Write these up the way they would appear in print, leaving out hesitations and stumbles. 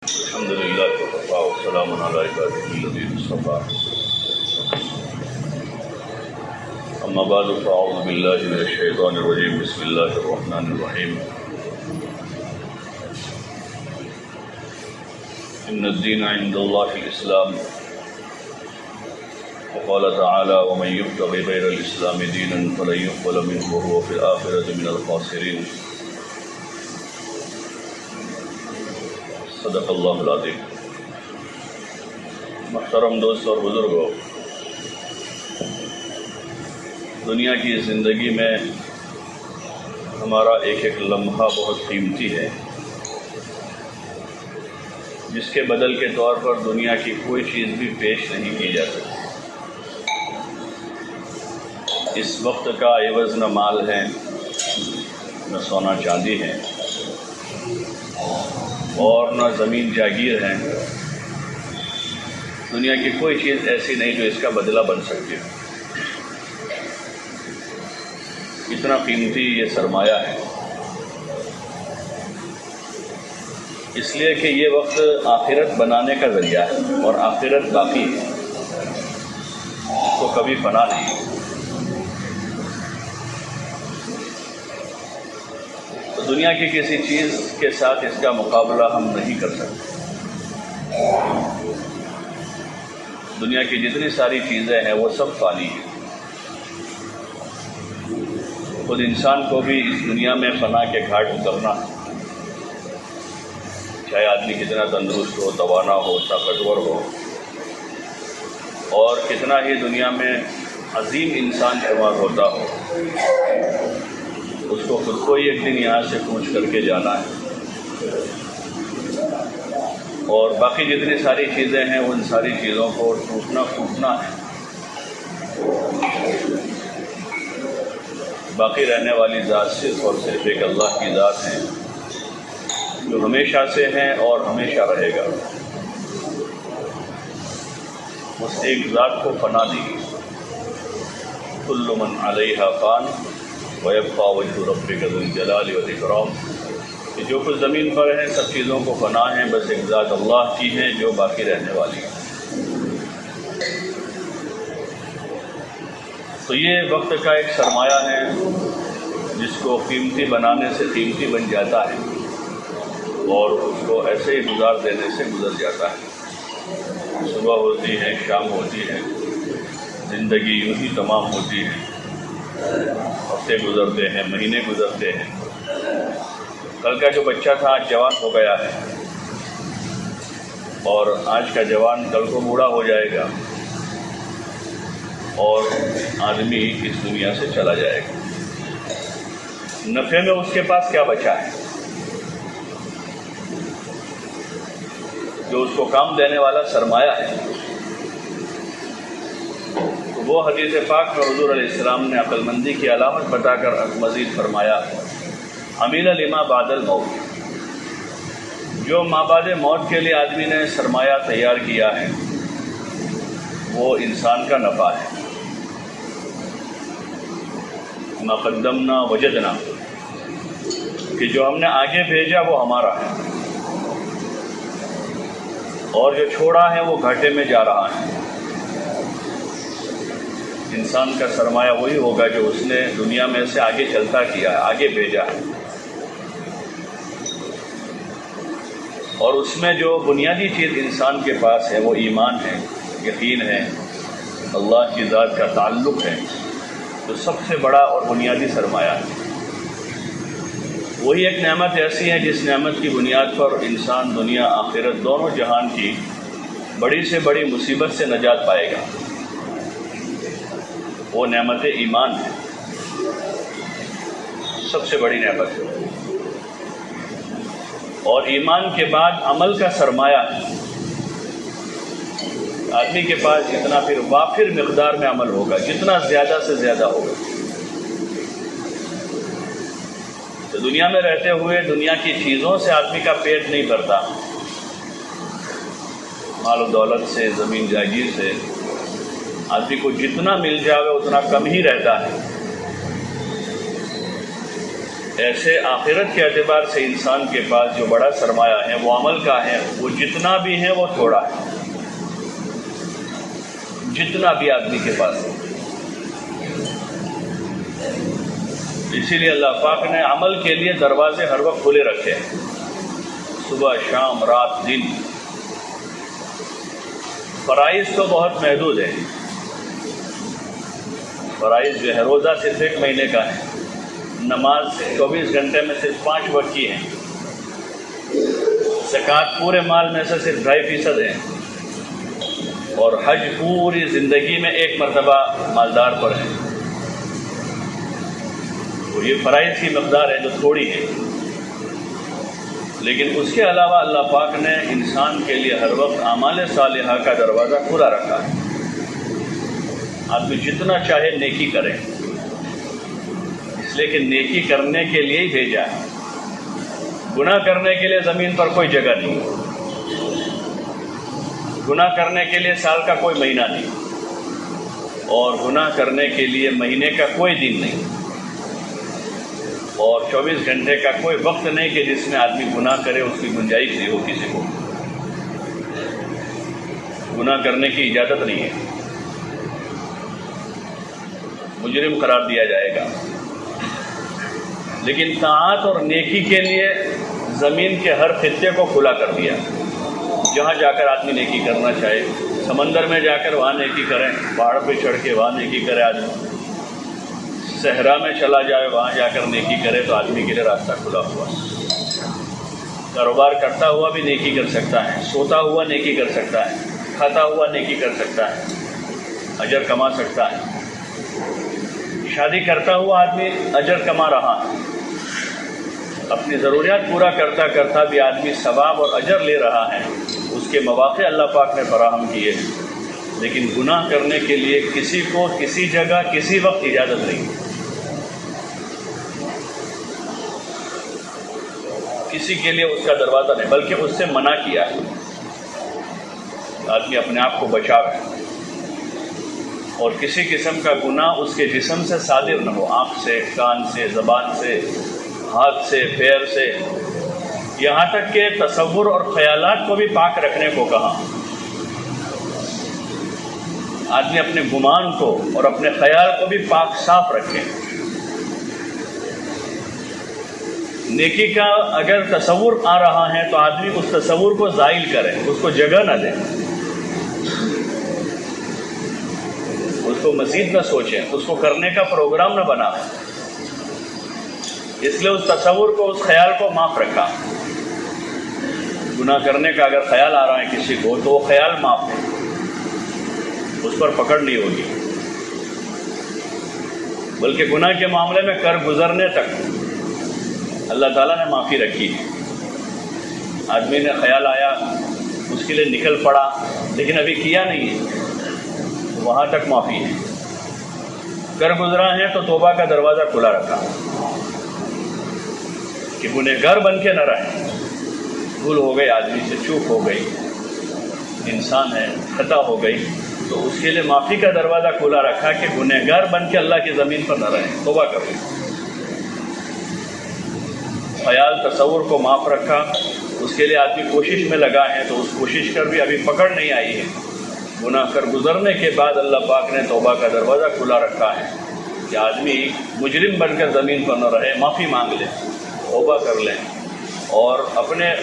الحمد لله وكفى وسلام على عباده الذين اصطفى أما بعد فأعوذ بالله من الشيطان الرجيم بسم الله الرحمن الرحيم إن الدين عند الله الإسلام وقال تعالى ومن يبتغي غير الإسلام دينا فلن يقبل منه وهو في الآخرة من الخاسرين صدق اللہ العظیم۔ محترم دوست اور بزرگوں، دنیا کی زندگی میں ہمارا ایک ایک لمحہ بہت قیمتی ہے، جس کے بدل کے طور پر دنیا کی کوئی چیز بھی پیش نہیں کی جا سکتی۔ اس وقت کا عوض نہ مال ہے، نہ سونا چاندی ہے، اور نہ زمین جاگیر ہے۔ دنیا کی کوئی چیز ایسی نہیں جو اس کا بدلہ بن سکتی ہو۔ اتنا قیمتی یہ سرمایہ ہے، اس لیے کہ یہ وقت آخرت بنانے کا ذریعہ ہے، اور آخرت باقی ہے، تو کبھی فنا نہیں۔ دنیا کی کسی چیز کے ساتھ اس کا مقابلہ ہم نہیں کر سکتے۔ دنیا کی جتنی ساری چیزیں ہیں وہ سب فانی ہیں۔ خود انسان کو بھی اس دنیا میں فنا کے گھاٹ اترنا ہے، چاہے آدمی کتنا تندرست ہو، توانا ہو، طاقتور ہو، اور کتنا ہی دنیا میں عظیم انسان شمار ہوتا ہو، اس کو خود کو ہی ایک دن یہاں سے کوچ کر کے جانا ہے، اور باقی جتنی ساری چیزیں ہیں ان ساری چیزوں کو ٹوٹنا پھوٹنا ہے۔ باقی رہنے والی ذات صرف اور صرف ایک اللہ کی ذات ہے، جو ہمیشہ سے ہیں اور ہمیشہ رہے گا۔ اس ایک ذات کو فنا دی۔ کل من علیہا فان وَيَبْقَى وَجْهُ رَبِّكَ ذُو الْجَلَالِ وَالْإِكْرَامِ، کہ جو کچھ زمین پر ہیں سب چیزوں کو فنا ہیں، بس ایک ذات اللہ کی ہے جو باقی رہنے والی ہے۔ تو یہ وقت کا ایک سرمایہ ہے جس کو قیمتی بنانے سے قیمتی بن جاتا ہے، اور اس کو ایسے ہی گزار دینے سے گزر جاتا ہے۔ صبح ہوتی ہے، شام ہوتی ہے، زندگی یوں ہی تمام ہوتی ہے، ہفتے گزرتے ہیں، مہینے گزرتے ہیں۔ کل کا جو بچہ تھا آج جوان ہو گیا ہے، اور آج کا جوان کل کو بوڑھا ہو جائے گا، اور آدمی اس دنیا سے چلا جائے گا۔ نفع میں اس کے پاس کیا بچا ہے جو اس کو کام دینے والا سرمایہ ہے؟ وہ حدیث پاک میں حضور علیہ السلام نے عقل مندی کی علامت بتا کر مزید فرمایا، عمیل لما بعد الموت، جو ما بعد موت کے لیے آدمی نے سرمایہ تیار کیا ہے وہ انسان کا نفع ہے۔ ما قدمنا وجدنا، کہ جو ہم نے آگے بھیجا وہ ہمارا ہے، اور جو چھوڑا ہے وہ گھاٹے میں جا رہا ہے۔ انسان کا سرمایہ وہی ہوگا جو اس نے دنیا میں سے آگے چلتا کیا ہے، آگے بھیجا ہے، اور اس میں جو بنیادی چیز انسان کے پاس ہے وہ ایمان ہے، یقین ہے، اللہ کی ذات کا تعلق ہے، تو سب سے بڑا اور بنیادی سرمایہ ہے۔ وہی ایک نعمت ایسی ہے جس نعمت کی بنیاد پر انسان دنیا آخرت دونوں جہان کی بڑی سے بڑی مصیبت سے نجات پائے گا۔ وہ نعمت ایمان ہے، سب سے بڑی نعمت ہے، اور ایمان کے بعد عمل کا سرمایہ ہے۔ آدمی کے پاس جتنا پھر وافر مقدار میں عمل ہوگا، جتنا زیادہ سے زیادہ ہوگا، تو دنیا میں رہتے ہوئے دنیا کی چیزوں سے آدمی کا پیٹ نہیں بھرتا، مال و دولت سے، زمین جاگیر سے آدمی کو جتنا مل جائے اتنا کم ہی رہتا ہے۔ ایسے آخرت کے اعتبار سے انسان کے پاس جو بڑا سرمایہ ہے وہ عمل کا ہے، وہ جتنا بھی ہے وہ تھوڑا ہے، جتنا بھی آدمی کے پاس ہے۔ اسی لیے اللہ پاک نے عمل کے لیے دروازے ہر وقت کھلے رکھے ہیں، صبح شام رات دن۔ فرائض تو بہت محدود ہے، فرائض جو ہے روزہ صرف 1 مہینے کا ہے، نماز 24 گھنٹے میں صرف 5 وقت کی ہے، زکوٰۃ پورے مال میں سے صرف 2.5% ہے، اور حج پوری زندگی میں 1 مرتبہ مالدار پر ہے۔ تو یہ فرائض کی مقدار ہے جو تھوڑی ہے، لیکن اس کے علاوہ اللہ پاک نے انسان کے لیے ہر وقت اعمال صالحہ کا دروازہ کھلا رکھا ہے۔ آدمی جتنا چاہے نیکی کرے، اس لیے کہ نیکی کرنے کے لیے ہی بھیجا ہے، گناہ کرنے کے لیے زمین پر کوئی جگہ نہیں، گناہ کرنے کے لیے سال کا کوئی مہینہ نہیں، اور گناہ کرنے کے لیے مہینے کا کوئی دن نہیں، اور 24 گھنٹے کا کوئی وقت نہیں کہ جس میں آدمی گناہ کرے، اس کی گنجائش نہیں ہو کسی کو، گناہ کرنے کی اجازت نہیں ہے، مجرم قرار دیا جائے گا۔ لیکن طاعت اور نیکی کے لیے زمین کے ہر خطے کو کھلا کر دیا، جہاں جا کر آدمی نیکی کرنا چاہے، سمندر میں جا کر وہاں نیکی کریں، پہاڑ پہ چڑھ کے وہاں نیکی کرے آدمی، صحرا میں چلا جائے وہاں جا کر نیکی کرے، تو آدمی کے لیے راستہ کھلا ہوا۔ کاروبار کرتا ہوا بھی نیکی کر سکتا ہے، سوتا ہوا نیکی کر سکتا ہے، کھاتا ہوا نیکی کر سکتا ہے، اجر کما سکتا ہے، شادی کرتا ہوا آدمی اجر کما رہا ہے، اپنی ضروریات پورا کرتا کرتا بھی آدمی ثواب اور اجر لے رہا ہے، اس کے مواقع اللہ پاک نے فراہم کیے۔ لیکن گناہ کرنے کے لیے کسی کو کسی جگہ کسی وقت اجازت نہیں، کسی کے لیے اس کا دروازہ نہیں، بلکہ اس سے منع کیا ہے۔ آدمی اپنے آپ کو بچاوے اور کسی قسم کا گناہ اس کے جسم سے صادر نہ ہو، آنکھ سے، کان سے، زبان سے، ہاتھ سے، پیر سے، یہاں تک کہ تصور اور خیالات کو بھی پاک رکھنے کو کہا۔ آدمی اپنے گمان کو اور اپنے خیال کو بھی پاک صاف رکھے۔ نیکی کا اگر تصور آ رہا ہے تو آدمی اس تصور کو زائل کرے، اس کو جگہ نہ دے، اس کو مزید نہ سوچے، اس کو کرنے کا پروگرام نہ بنا، اس لیے اس تصور کو، اس خیال کو معاف رکھا۔ گناہ کرنے کا اگر خیال آ رہا ہے کسی کو تو وہ خیال معاف ہے، اس پر پکڑ نہیں ہوگی، بلکہ گناہ کے معاملے میں کر گزرنے تک اللہ تعالیٰ نے معافی رکھی ہے۔ آدمی نے خیال آیا، اس کے لیے نکل پڑا، لیکن ابھی کیا نہیں ہے، وہاں تک معافی ہے۔ کر گزرا ہے تو توبہ کا دروازہ کھلا رکھا کہ گنہگار بن کے نہ رہے، بھول ہو گئی، آدمی سے چوک ہو گئی، انسان ہے، خطا ہو گئی، تو اس کے لیے معافی کا دروازہ کھلا رکھا کہ گنہگار بن کے اللہ کی زمین پر نہ رہے، توبہ کرو۔ خیال تصور کو معاف رکھا، اس کے لیے آدمی کوشش میں لگا ہے، تو اس کوشش کر بھی ابھی پکڑ نہیں آئی ہے۔ گناہ کر گزرنے کے بعد اللہ پاک نے توبہ کا دروازہ کھلا رکھا ہے کہ آدمی مجرم بن کر زمین پر نہ رہے، معافی مانگ لے، توبہ کر لیں، اور اپنے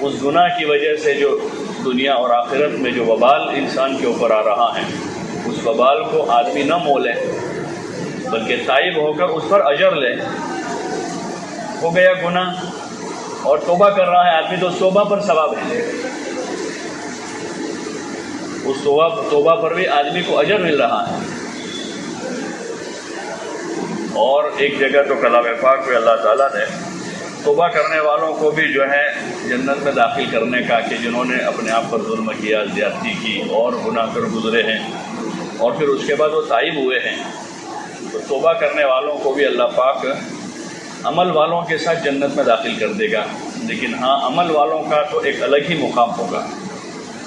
اس گناہ کی وجہ سے جو دنیا اور آخرت میں جو وبال انسان کے اوپر آ رہا ہے، اس وبال کو آدمی نہ مولے، بلکہ تائب ہو کر اس پر اجر لے۔ ہو گیا گناہ اور توبہ کر رہا ہے آدمی، تو اس توبہ پر ثواب ہے، اس توبہ پر بھی آدمی کو اجر مل رہا ہے۔ اور ایک جگہ تو کلام پاک میں اللہ تعالیٰ نے توبہ کرنے والوں کو بھی جو ہے جنت میں داخل کرنے کا، کہ جنہوں نے اپنے آپ پر ظلم کیا، زیادتی کی اور گناہ کر گزرے ہیں، اور پھر اس کے بعد وہ تائب ہوئے ہیں، تو توبہ کرنے والوں کو بھی اللہ پاک عمل والوں کے ساتھ جنت میں داخل کر دے گا۔ لیکن ہاں، عمل والوں کا تو ایک الگ ہی مقام ہوگا،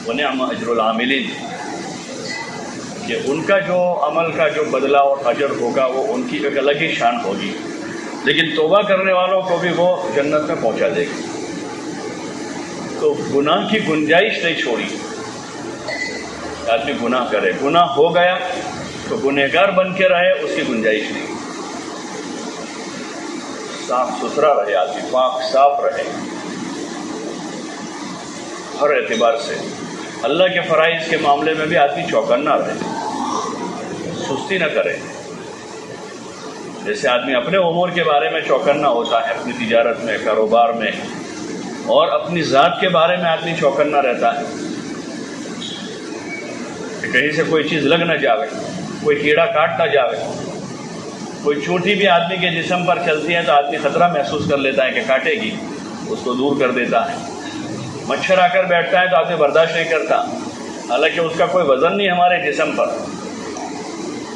وَنِعْمَ أَجْرُ الْعَامِلِينَ، کہ ان کا جو عمل کا جو بدلہ اور اجر ہوگا وہ ان کی ایک الگ ہی شان ہوگی۔ لیکن توبہ کرنے والوں کو بھی وہ جنت میں پہنچا دے گی۔ تو گناہ کی گنجائش نہیں چھوڑی، آدمی گناہ کرے، گناہ ہو گیا تو گنہگار بن کے رہے، اس کی گنجائش نہیں۔ صاف ستھرا رہے آدمی، پاک صاف رہے ہر اعتبار سے۔ اللہ کے فرائض کے معاملے میں بھی آدمی چوکنا رہے، سستی نہ کرے۔ جیسے آدمی اپنے امور کے بارے میں چوکنا ہوتا ہے، اپنی تجارت میں، کاروبار میں، اور اپنی ذات کے بارے میں آدمی چوکنا رہتا ہے کہ کہیں سے کوئی چیز لگ نہ جاوے، کوئی کیڑا کاٹ نہ جاوے۔ کوئی چونٹی بھی آدمی کے جسم پر چلتی ہے تو آدمی خطرہ محسوس کر لیتا ہے کہ کاٹے گی، اس کو دور کر دیتا ہے۔ مچھر آ کر بیٹھتا ہے تو آدمی برداشت نہیں کرتا، حالانکہ اس کا کوئی وزن نہیں ہمارے جسم پر،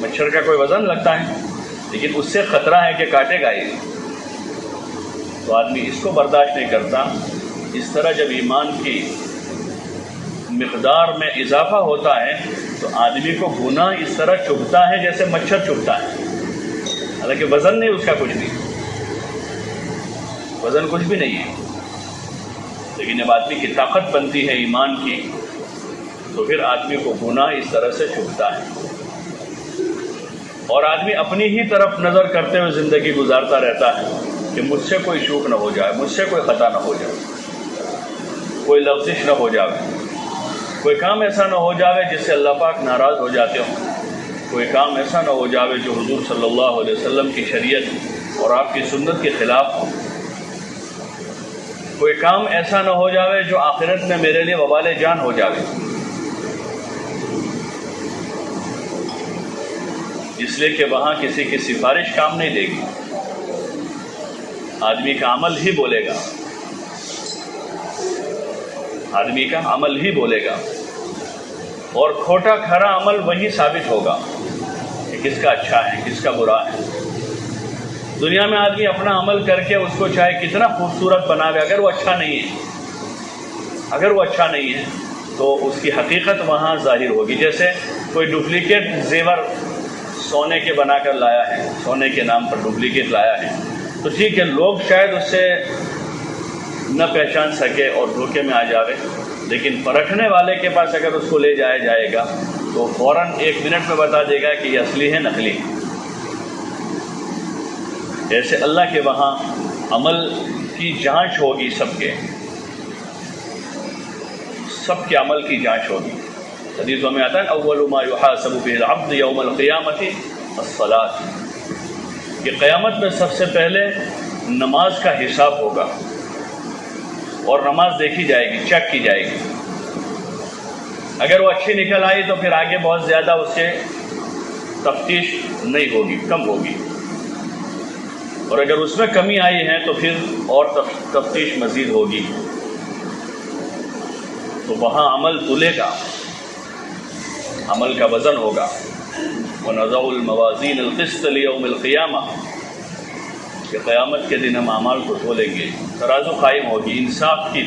مچھر کا کوئی وزن لگتا ہے لیکن اس سے خطرہ ہے کہ کاٹے گا ہی، تو آدمی اس کو برداشت نہیں کرتا۔ اس طرح جب ایمان کی مقدار میں اضافہ ہوتا ہے تو آدمی کو گناہ اس طرح چبھتا ہے جیسے مچھر چبھتا ہے، حالانکہ وزن نہیں اس کا، کچھ نہیں، وزن کچھ بھی نہیں ہے، لیکن جب آدمی کی طاقت بنتی ہے ایمان کی تو پھر آدمی کو گناہ اس طرح سے چبھتا ہے، اور آدمی اپنی ہی طرف نظر کرتے ہوئے زندگی گزارتا رہتا ہے کہ مجھ سے کوئی چوک نہ ہو جائے، مجھ سے کوئی خطا نہ ہو جائے، کوئی لفزش نہ ہو جائے، کوئی کام ایسا نہ ہو جاوے جس سے اللہ پاک ناراض ہو جاتے ہوں، کوئی کام ایسا نہ ہو جاوے جو حضور صلی اللہ علیہ وسلم کی شریعت اور آپ کی سنت کے خلاف ہو، کوئی کام ایسا نہ ہو جاوے جو آخرت میں میرے لیے وبال جان ہو جاوے۔ اس لیے کہ وہاں کسی کی سفارش کام نہیں دے گی، آدمی کا عمل ہی بولے گا، آدمی کا عمل ہی بولے گا، اور کھوٹا کھرا عمل وہی ثابت ہوگا کہ کس کا اچھا ہے کس کا برا ہے۔ دنیا میں آدمی اپنا عمل کر کے اس کو چاہے کتنا خوبصورت بناوے، اگر وہ اچھا نہیں ہے تو اس کی حقیقت وہاں ظاہر ہوگی۔ جیسے کوئی ڈپلیکیٹ زیور سونے کے بنا کر لایا ہے، سونے کے نام پر ڈپلیکیٹ لایا ہے، تو ٹھیک ہے لوگ شاید اس سے نہ پہچان سکے اور دھوکے میں آ جاوے، لیکن پرکھنے والے کے پاس اگر اس کو لے جائے گا تو فوراً 1 منٹ میں بتا دے گا کہ یہ اصلی ہے نقلی۔ ایسے اللہ کے وہاں عمل کی جانچ ہوگی، سب کے عمل کی جانچ ہوگی۔ حدیثوں میں آتا ہے اول ما یحاسب به العبد یوم القیامۃ الصلاۃ، کہ قیامت میں سب سے پہلے نماز کا حساب ہوگا، اور نماز دیکھی جائے گی، چیک کی جائے گی۔ اگر وہ اچھی نکل آئی تو پھر آگے بہت زیادہ اس سے تفتیش نہیں ہوگی، کم ہوگی، اور اگر اس میں کمی آئی ہے تو پھر اور تفتیش مزید ہوگی، تو وہاں عمل تلے گا، عمل کا وزن ہوگا۔ وَنَضَعُ الْمَوَازِينَ الْقِسْطَ لِيَوْمِ الْقِيَامَةِ، کہ قیامت کے دن ہم اعمال کو تولیں گے، ترازو قائم ہوگی، انصاف کی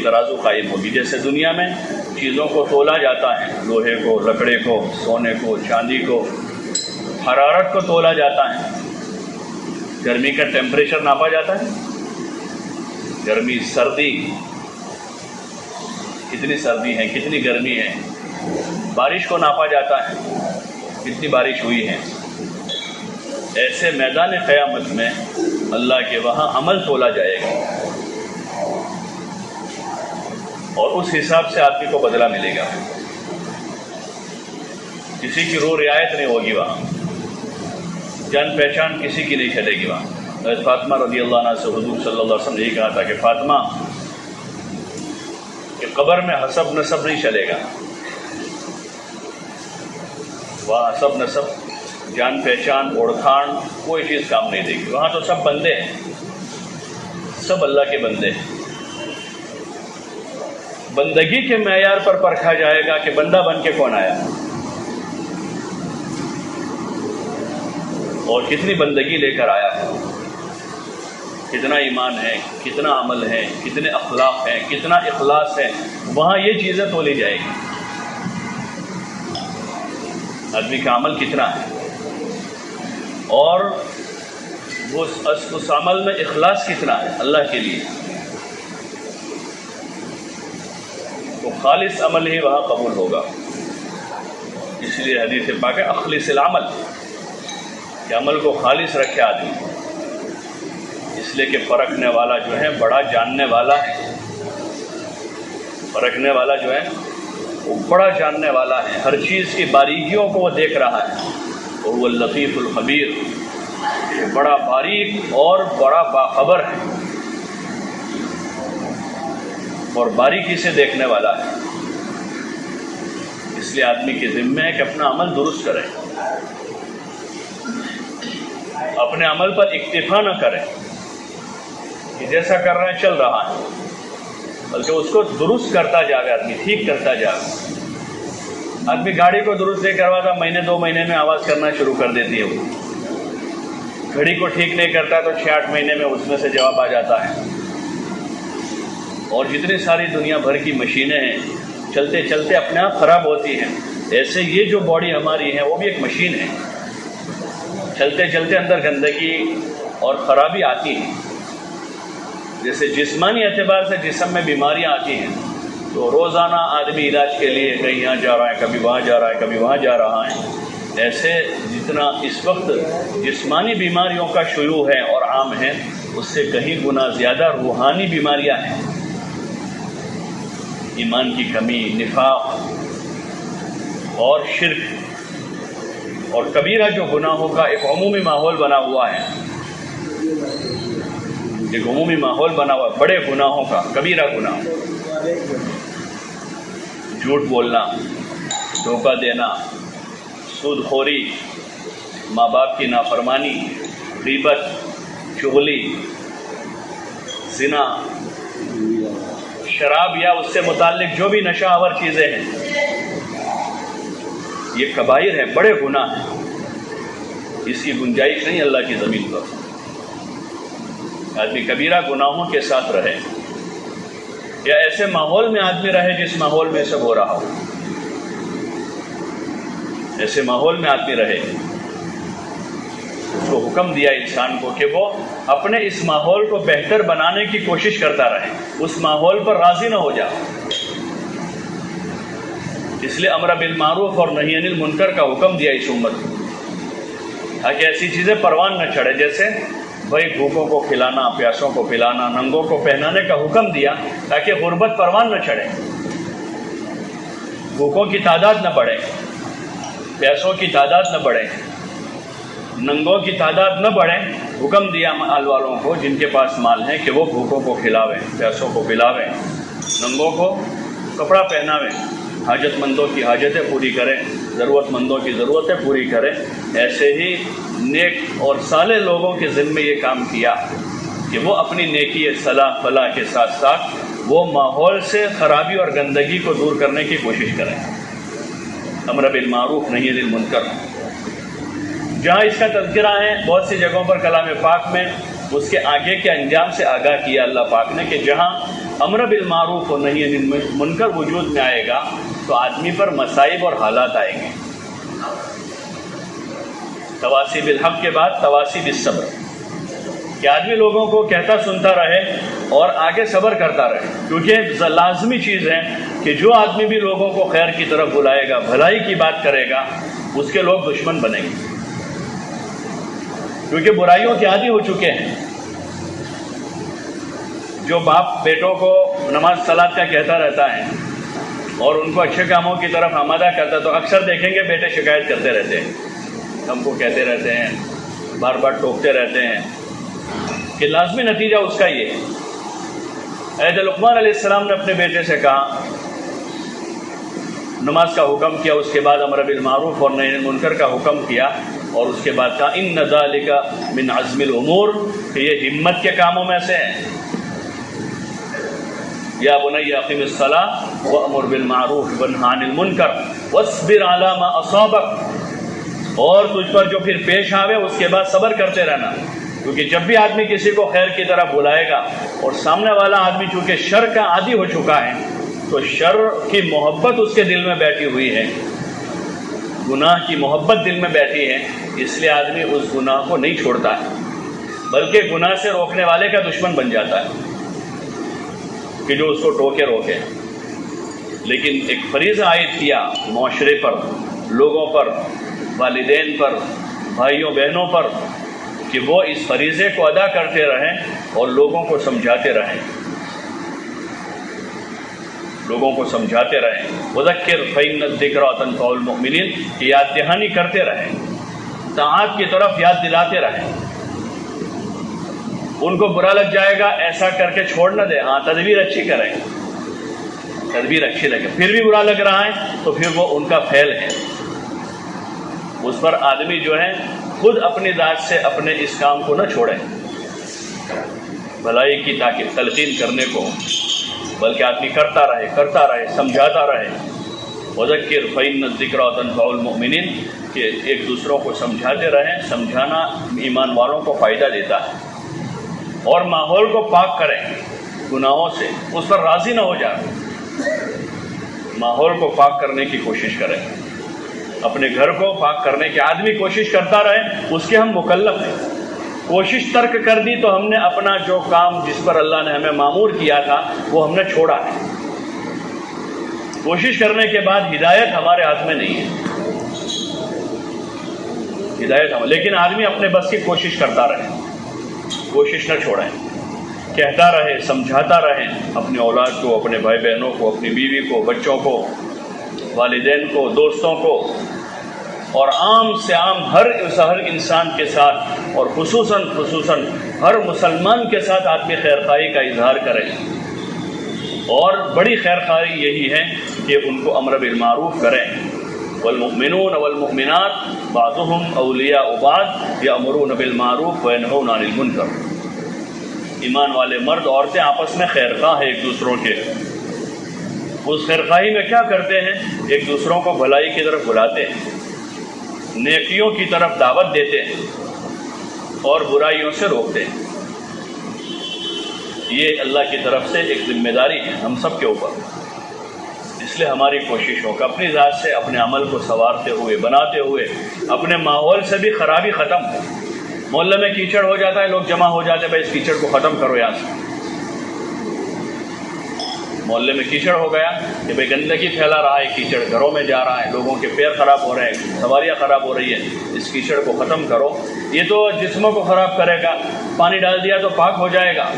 ترازو قائم ہوگی۔ جیسے دنیا میں چیزوں کو تولا جاتا ہے، لوہے کو، لکڑے کو، سونے کو، چاندی کو، حرارت کو تولا جاتا ہے، گرمی کا ٹیمپریچر ناپا جاتا ہے، گرمی سردی، کتنی سردی ہے کتنی گرمی ہے، بارش کو ناپا جاتا ہے، کتنی بارش ہوئی ہے۔ ایسے میدان قیامت میں اللہ کے وہاں عمل تولا جائے گا، اور اس حساب سے آدمی کو بدلہ ملے گا، کسی کی روح رعایت نہیں ہوگی، وہاں جان پہچان کسی کی نہیں چلے گی۔ وہاں حضرت فاطمہ رضی اللہ عنہ سے حضور صلی اللہ علیہ وسلم نے یہی کہا تھا کہ فاطمہ کہ قبر میں حسب نسب نہیں چلے گا، وہاں حسب نسب، جان پہچان، اوڑکھان کوئی چیز کام نہیں دے گی، وہاں تو سب بندے ہیں، سب اللہ کے بندے ہیں۔ بندگی کے معیار پر پرکھا جائے گا کہ بندہ بن کے کون آیا اور کتنی بندگی لے کر آیا ہے، کتنا ایمان ہے، کتنا عمل ہے، کتنے اخلاق ہیں، کتنا اخلاص ہے، وہاں یہ چیزیں تولی جائے گی۔ آدمی کا عمل کتنا ہے، اور اس عمل میں اخلاص کتنا ہے اللہ کے لیے، تو خالص عمل ہی وہاں قبول ہوگا۔ اس لیے حدیث پاک ہے اخلص العمل، کہ عمل کو خالص رکھے آدمی، اس لیے کہ پرکھنے والا جو ہے بڑا جاننے والا ہے، پرکھنے والا جو ہے وہ بڑا جاننے والا ہے، ہر چیز کی باریکیوں کو وہ دیکھ رہا ہے، وہ اللطیف الخبیر، بڑا باریک اور بڑا باخبر ہے اور باریکی سے دیکھنے والا ہے۔ اس لیے آدمی کے ذمہ ہے کہ اپنا عمل درست کرے، اپنے عمل پر اکتفا نہ کرے کہ جیسا کر رہا ہے چل رہا ہے، بلکہ اس کو درست کرتا جائے، آدمی ٹھیک کرتا جائے۔ آدمی گاڑی کو درست نہیں کرواتا، مہینے 2 مہینے میں آواز کرنا شروع کر دیتی ہے، وہ گھڑی کو ٹھیک نہیں کرتا تو 6-8 مہینے میں اس میں سے جواب آ جاتا ہے۔ اور جتنی ساری دنیا بھر کی مشینیں ہیں چلتے چلتے اپنے آپ خراب ہوتی ہیں، ایسے یہ جو باڈی ہماری ہے وہ بھی ایک مشین ہے، چلتے چلتے اندر گندگی اور خرابی آتی ہے۔ جیسے جسمانی اعتبار سے جسم میں بیماریاں آتی ہیں تو روزانہ آدمی علاج کے لیے کہیں یہاں جا رہا ہے، کبھی وہاں جا رہا ہے، کبھی وہاں جا رہا ہے۔ ایسے جتنا اس وقت جسمانی بیماریوں کا شیوع ہے اور عام ہے، اس سے کہیں گنا زیادہ روحانی بیماریاں ہیں، ایمان کی کمی، نفاق اور شرک اور کبیرہ جو گناہوں کا ایک عمومی ماحول بنا ہوا ہے، ایک عمومی ماحول بنا ہوا بڑے گناہوں کا، کبیرہ گناہ، جھوٹ بولنا، دھوکہ دینا، سود خوری، ماں باپ کی نافرمانی، غیبت، چغلی، زنا، شراب یا اس سے متعلق جو بھی نشہ آور چیزیں ہیں، یہ کبائر ہیں، بڑے گناہ ہیں، اس کی گنجائش نہیں اللہ کی زمین پر۔ آدمی کبیرہ گناہوں کے ساتھ رہے یا ایسے ماحول میں آدمی رہے جس ماحول میں سب ہو رہا ہو، ایسے ماحول میں آدمی رہے۔ اس کو حکم دیا انسان کو کہ وہ اپنے اس ماحول کو بہتر بنانے کی کوشش کرتا رہے، اس ماحول پر راضی نہ ہو جائے۔ اس لیے امر بالمعروف اور نہی عن المنکر کا حکم دیا اس امت کو، تاکہ ایسی چیزیں پروان نہ چڑھے، جیسے بھائی بھوکوں کو کھلانا، پیاسوں کو پلانا، ننگوں کو پہنانے کا حکم دیا تاکہ غربت پروان نہ چڑھے، بھوکوں کی تعداد نہ بڑھے، پیاسوں کی تعداد نہ بڑھے، ننگوں کی تعداد نہ بڑھے۔ حکم دیا مال والوں کو جن کے پاس مال ہے کہ وہ بھوکوں کو کھلاویں، پیاسوں کو پلاویں، ننگوں کو کپڑا پہناویں، حاجت مندوں کی حاجتیں پوری کریں، ضرورت مندوں کی ضرورتیں پوری کریں۔ ایسے ہی نیک اور صالح لوگوں کے ذمے یہ کام کیا کہ وہ اپنی نیکی صلاح فلاح کے ساتھ ساتھ وہ ماحول سے خرابی اور گندگی کو دور کرنے کی کوشش کریں، امر بالمعروف نہی عن المنکر۔ جہاں اس کا تذکرہ ہے بہت سی جگہوں پر کلام پاک میں، اس کے آگے کے انجام سے آگاہ کیا اللہ پاک نے کہ جہاں امر بالمعروف اور نہی عن المنکر وجود میں آئے گا تو آدمی پر مصائب اور حالات آئیں گے۔ تواصی بالحق کے بعد تواصی بالصبر، کہ آدمی لوگوں کو کہتا سنتا رہے اور آگے صبر کرتا رہے، کیونکہ لازمی چیز ہے کہ جو آدمی بھی لوگوں کو خیر کی طرف بلائے گا، بھلائی کی بات کرے گا، اس کے لوگ دشمن بنیں گے، کیونکہ برائیوں کے عادی ہو چکے ہیں۔ جو باپ بیٹوں کو نماز صلات کا کہتا رہتا ہے اور ان کو اچھے کاموں کی طرف آمادہ کرتا ہے، تو اکثر دیکھیں گے بیٹے شکایت کرتے رہتے ہیں، ہم کو کہتے رہتے ہیں، بار بار ٹوکتے رہتے ہیں، کہ لازمی نتیجہ اس کا یہ ہے۔ حضرت لقمان علیہ السلام نے اپنے بیٹے سے کہا، نماز کا حکم کیا، اس کے بعد امر بالمعروف اور نہی عن المنکر کا حکم کیا، اور اس کے بعد کہا ان ذالک من عزم الامور، کہ یہ ہمت کے کاموں میں سے ہے۔ یا بنی اقم الصلاۃ وامر بالمعروف وانھ عن المنکر واصبر علی ما اصابک، اور تجھ پر جو پھر پیش آوے اس کے بعد صبر کرتے رہنا، کیونکہ جب بھی آدمی کسی کو خیر کی طرف بلائے گا اور سامنے والا آدمی چونکہ شر کا عادی ہو چکا ہے تو شر کی محبت اس کے دل میں بیٹھی ہوئی ہے، گناہ کی محبت دل میں بیٹھی ہے، اس لیے آدمی اس گناہ کو نہیں چھوڑتا ہے، بلکہ گناہ سے روکنے والے کا دشمن بن جاتا ہے کہ جو اس کو ٹوکے روکے۔ لیکن ایک فریضہ عائد کیا معاشرے پر، لوگوں پر، والدین پر، بھائیوں بہنوں پر، کہ وہ اس فریضے کو ادا کرتے رہیں اور لوگوں کو سمجھاتے رہیں، لوگوں کو سمجھاتے رہیں۔ وذکر فإن الذکریٰ تنفع المؤمنین، کہ یاد دہانی کرتے رہیں، طاعات کی طرف یاد دلاتے رہیں۔ ان کو برا لگ جائے گا ایسا کر کے چھوڑ نہ دے، ہاں تدبیر اچھی کریں، تدبیر اچھی لگے، پھر بھی برا لگ رہا ہے تو پھر وہ ان کا فعل ہے، اس پر آدمی جو ہے خود اپنی ذات سے اپنے اس کام کو نہ چھوڑے بھلائی کی تاکہ تلقین کرنے کو، بلکہ آدمی کرتا رہے، سمجھاتا رہے۔ وذکر فإن الذکریٰ تنفع المؤمنین، کہ ایک دوسروں کو سمجھاتے رہیں۔ سمجھانا ایمان والوں کو فائدہ دیتا ہے، اور ماحول کو پاک کریں گناہوں سے، اس پر راضی نہ ہو جائے، ماحول کو پاک کرنے کی کوشش کریں، اپنے گھر کو پاک کرنے کی آدمی کوشش کرتا رہے، اس کے ہم مکلف ہیں۔ کوشش ترک کر دی تو ہم نے اپنا جو کام جس پر اللہ نے ہمیں مامور کیا تھا وہ ہم نے چھوڑا ہے۔ کوشش کرنے کے بعد ہدایت ہمارے ہاتھ میں نہیں ہے، ہدایت لیکن آدمی اپنے بس کی کوشش کرتا رہے، کوشش نہ چھوڑیں، کہتا رہے، سمجھاتا رہے اپنی اولاد کو، اپنے بھائی بہنوں کو، اپنی بیوی کو، بچوں کو، والدین کو، دوستوں کو، اور عام سے عام ہر انسان کے ساتھ، اور خصوصاً ہر مسلمان کے ساتھ آدمی خیرخواہی کا اظہار کرے۔ اور بڑی خیرخواہی یہی ہے کہ ان کو امر بالمعروف کریں۔ والمؤمنون والمؤمنات بعضهم اولیاء بعض یأمرون بالمعروف وینہون عن المنکر۔ ایمان والے مرد عورتیں آپس میں خیرخواہ ہیں ایک دوسروں کے۔ اس خیرخواہی میں کیا کرتے ہیں؟ ایک دوسروں کو بھلائی کی طرف بلاتے ہیں، نیکیوں کی طرف دعوت دیتے ہیں، اور برائیوں سے روکتے ہیں۔ یہ اللہ کی طرف سے ایک ذمہ داری ہے ہم سب کے اوپر، اس لیے ہماری کوشش ہو کہ اپنی ذات سے اپنے عمل کو سنوارتے ہوئے، بناتے ہوئے، اپنے ماحول سے بھی خرابی ختم ہو۔ محلے میں کیچڑ ہو جاتا ہے، لوگ جمع ہو جاتے ہیں، بھائی اس کیچڑ کو ختم کرو یہاں سے۔ محلے میں کیچڑ ہو گیا کہ بھائی گندگی پھیلا رہا ہے، کیچڑ گھروں میں جا رہا ہے، لوگوں کے پیر خراب ہو رہے ہیں، سواریاں خراب ہو رہی ہیں، اس کیچڑ کو ختم کرو۔ یہ تو جسموں کو خراب کرے گا، پانی ڈال دیا تو پاک ہو جائے گا،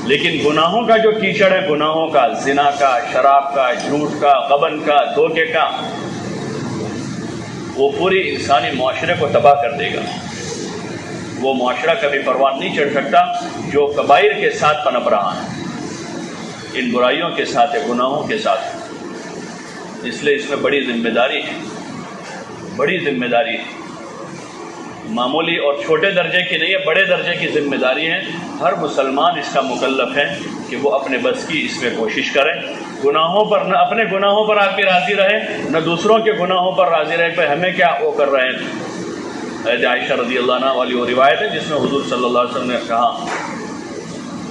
لیکن گناہوں کا جو کیچڑ ہے، گناہوں کا، زنا کا، شراب کا، جھوٹ کا، غبن کا، دھوکے کا، وہ پوری انسانی معاشرے کو تباہ کر دے گا۔ وہ معاشرہ کبھی پروان نہیں چڑھ سکتا جو کبائر کے ساتھ پنپ رہا ہے، ان برائیوں کے ساتھ، گناہوں کے ساتھ۔ اس لیے اس میں بڑی ذمہ داری ہے، بڑی ذمہ داری ہے، معمولی اور چھوٹے درجے کی نہیں ہے، بڑے درجے کی ذمہ داری ہے۔ ہر مسلمان اس کا مکلف ہے کہ وہ اپنے بس کی اس میں کوشش کرے، گناہوں پر نہ، اپنے گناہوں پر آدمی راضی رہے، نہ دوسروں کے گناہوں پر راضی رہے کہ ہمیں کیا وہ کر رہے ہیں۔ حضرت عائشہ رضی اللہ عنہ والی وہ روایت ہے جس میں حضور صلی اللہ علیہ وسلم نے کہا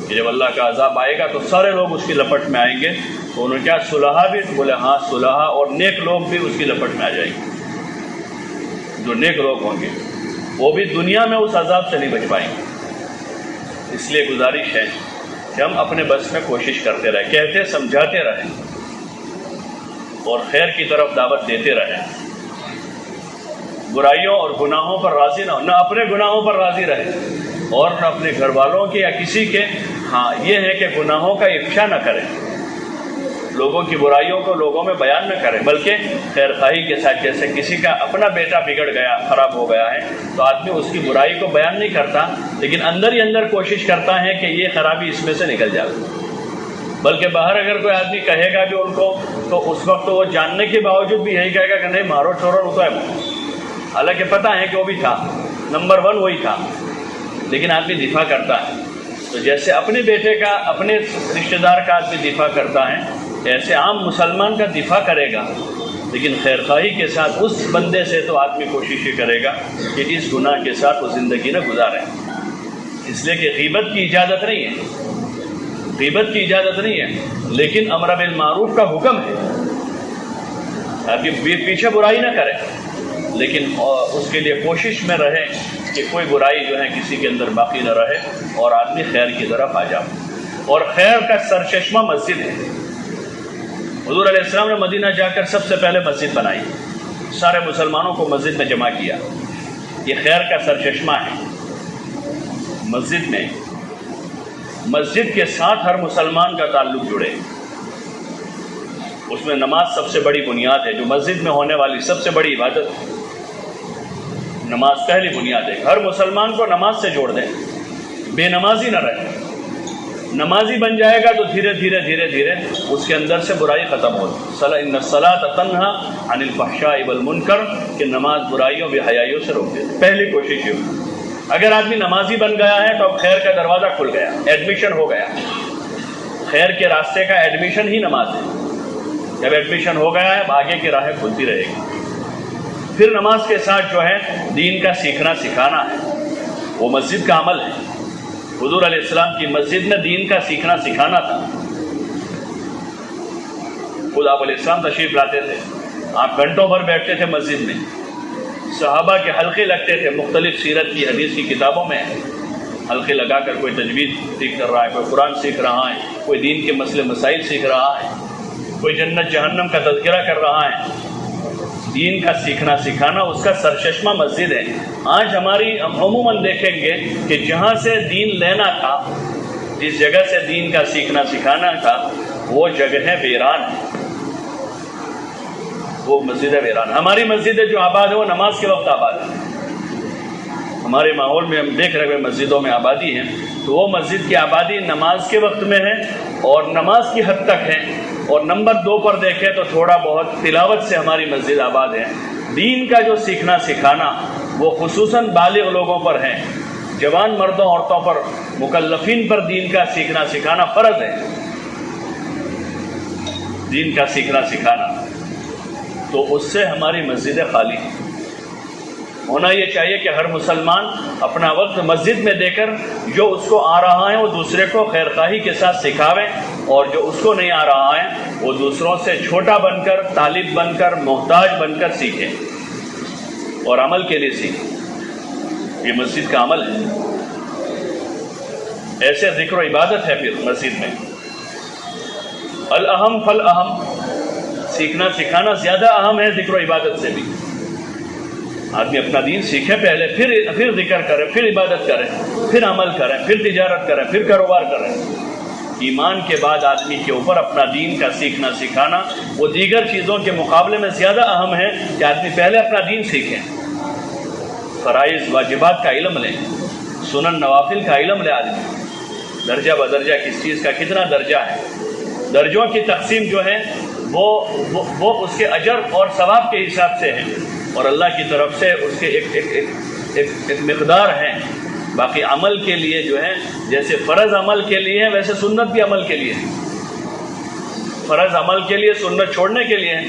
کہ جب اللہ کا عذاب آئے گا تو سارے لوگ اس کی لپٹ میں آئیں گے، تو انہوں نے کیا صلحاء بھی؟ بولے ہاں صلحاء، اور نیک لوگ بھی اس کی لپٹ میں آ جائیں گے۔ جو نیک لوگ ہوں گے وہ بھی دنیا میں اس عذاب سے نہیں بچ پائیں گے۔ اس لیے گزارش ہے کہ ہم اپنے بس میں کوشش کرتے رہیں، کہتے سمجھاتے رہیں، اور خیر کی طرف دعوت دیتے رہیں، برائیوں اور گناہوں پر راضی نہ ہو، نہ اپنے گناہوں پر راضی رہیں اور نہ اپنے گھر والوں کے یا کسی کے۔ ہاں یہ ہے کہ گناہوں کا افشا نہ کریں، لوگوں کی برائیوں کو لوگوں میں بیان نہ کریں، بلکہ خیر خواہی کے ساتھ، جیسے کسی کا اپنا بیٹا بگڑ گیا، خراب ہو گیا ہے، تو آدمی اس کی برائی کو بیان نہیں کرتا، لیکن اندر ہی اندر کوشش کرتا ہے کہ یہ خرابی اس میں سے نکل جائے، بلکہ باہر اگر کوئی آدمی کہے گا بھی ان کو تو اس وقت وہ جاننے کے باوجود بھی یہی کہے گا کہ نہیں مارو چھوڑو، وہ تو ہے، حالانکہ پتہ ہے کہ وہ بھی تھا، نمبر 1 وہی تھا، لیکن آدمی دفاع کرتا ہے۔ تو جیسے اپنے بیٹے کا، اپنے رشتہ دار کا آدمی دفاع کرتا ہے، ایسے عام مسلمان کا دفاع کرے گا، لیکن خیرخواہی کے ساتھ اس بندے سے تو آدمی کوشش یہ کرے گا کہ اس گناہ کے ساتھ وہ زندگی نہ گزارے، اس لیے کہ غیبت کی اجازت نہیں ہے، غیبت کی اجازت نہیں ہے، لیکن امر بالمعروف کا حکم ہے، آدمی پیچھے برائی نہ کرے، لیکن اس کے لیے کوشش میں رہے کہ کوئی برائی جو ہے کسی کے اندر باقی نہ رہے اور آدمی خیر کی طرف آ جائے۔ اور خیر کا سرچشمہ مسجد ہے۔ حضور علیہ السلام نے مدینہ جا کر سب سے پہلے مسجد بنائی، سارے مسلمانوں کو مسجد میں جمع کیا۔ یہ خیر کا سرچشمہ ہے۔ مسجد کے ساتھ ہر مسلمان کا تعلق جڑے، اس میں نماز سب سے بڑی بنیاد ہے۔ جو مسجد میں ہونے والی سب سے بڑی عبادت نماز پہلی بنیاد ہے۔ ہر مسلمان کو نماز سے جوڑ دیں، بے نمازی نہ رہے۔ نمازی بن جائے گا تو دھیرے دھیرے اس کے اندر سے برائی ختم ہوگی۔ ان الصلاۃ تنہی عن الفحشاء والمنکر، کہ نماز برائیوں بے حیائیوں سے روک دیتی۔ پہلی کوشش یہ، اگر آدمی نمازی بن گیا ہے تو اب خیر کا دروازہ کھل گیا، ایڈمیشن ہو گیا۔ خیر کے راستے کا ایڈمیشن ہی نماز ہے۔ جب ایڈمیشن ہو گیا ہے اب آگے کی راہیں کھلتی رہے گی۔ پھر نماز کے ساتھ جو ہے دین کا سیکھنا سکھانا ہے، وہ مسجد کا عمل ہے۔ حضور علیہ السلام کی مسجد میں دین کا سیکھنا سکھانا تھا۔ خود آپ علیہ السلام تشریف لاتے تھے، آپ گھنٹوں بھر بیٹھتے تھے مسجد میں، صحابہ کے حلقے لگتے تھے۔ مختلف سیرت کی حدیث کی کتابوں میں حلقے لگا کر کوئی تجوید سیکھ کر رہا ہے، کوئی قرآن سیکھ رہا ہے، کوئی دین کے مسئلے مسائل سیکھ رہا ہے، کوئی جنت جہنم کا تذکرہ کر رہا ہے۔ دین کا سیکھنا سکھانا اس کا سرچشمہ مسجد ہے۔ آج ہم عموماً دیکھیں گے کہ جہاں سے دین لینا تھا، جس جگہ سے دین کا سیکھنا سکھانا تھا، وہ جگہیں ویران ہیں، وہ مسجدیں ویران۔ ہماری مسجدیں جو آباد ہے وہ نماز کے وقت آباد ہے۔ ہمارے ماحول میں ہم دیکھ رہے ہیں مسجدوں میں آبادی ہے، تو وہ مسجد کی آبادی نماز کے وقت میں ہے اور نماز کی حد تک ہے۔ اور نمبر 2 پر دیکھیں تو تھوڑا بہت تلاوت سے ہماری مسجد آباد ہے۔ دین کا جو سیکھنا سکھانا وہ خصوصاً بالغ لوگوں پر ہے، جوان مردوں عورتوں پر، مکلفین پر دین کا سیکھنا سکھانا فرض ہے۔ دین کا سیکھنا سکھانا، تو اس سے ہماری مسجدیں خالی ہیں۔ ہونا یہ چاہیے کہ ہر مسلمان اپنا وقت مسجد میں دے کر جو اس کو آ رہا ہے وہ دوسرے کو خیر خواہی کے ساتھ سکھاوے، اور جو اس کو نہیں آ رہا ہے وہ دوسروں سے چھوٹا بن کر، طالب بن کر، محتاج بن کر سیکھے اور عمل کے لیے سیکھے۔ یہ مسجد کا عمل ہے۔ ایسے ذکر و عبادت ہے پھر مسجد میں۔ الاہم فالاہم، سیکھنا سکھانا زیادہ اہم ہے ذکر و عبادت سے بھی۔ آدمی اپنا دین سیکھے پہلے، پھر ذکر کرے، پھر عبادت کرے، پھر عمل کرے، پھر تجارت کرے، پھر کاروبار کرے۔ ایمان کے بعد آدمی کے اوپر اپنا دین کا سیکھنا سکھانا وہ دیگر چیزوں کے مقابلے میں زیادہ اہم ہے کہ آدمی پہلے اپنا دین سیکھیں، فرائض واجبات کا علم لیں، سنن نوافل کا علم لے آدمی، درجہ بدرجہ کس چیز کا کتنا درجہ ہے۔ درجوں کی تقسیم جو ہے وہ اس کے اجر اور ثواب کے حساب سے ہے، اور اللہ کی طرف سے اس کے ایک مقدار ہے۔ باقی عمل کے لیے جو ہے جیسے فرض عمل کے لیے ہے ویسے سنت بھی عمل کے لیے ہے۔ فرض عمل کے لیے، سنت چھوڑنے کے لیے ہے۔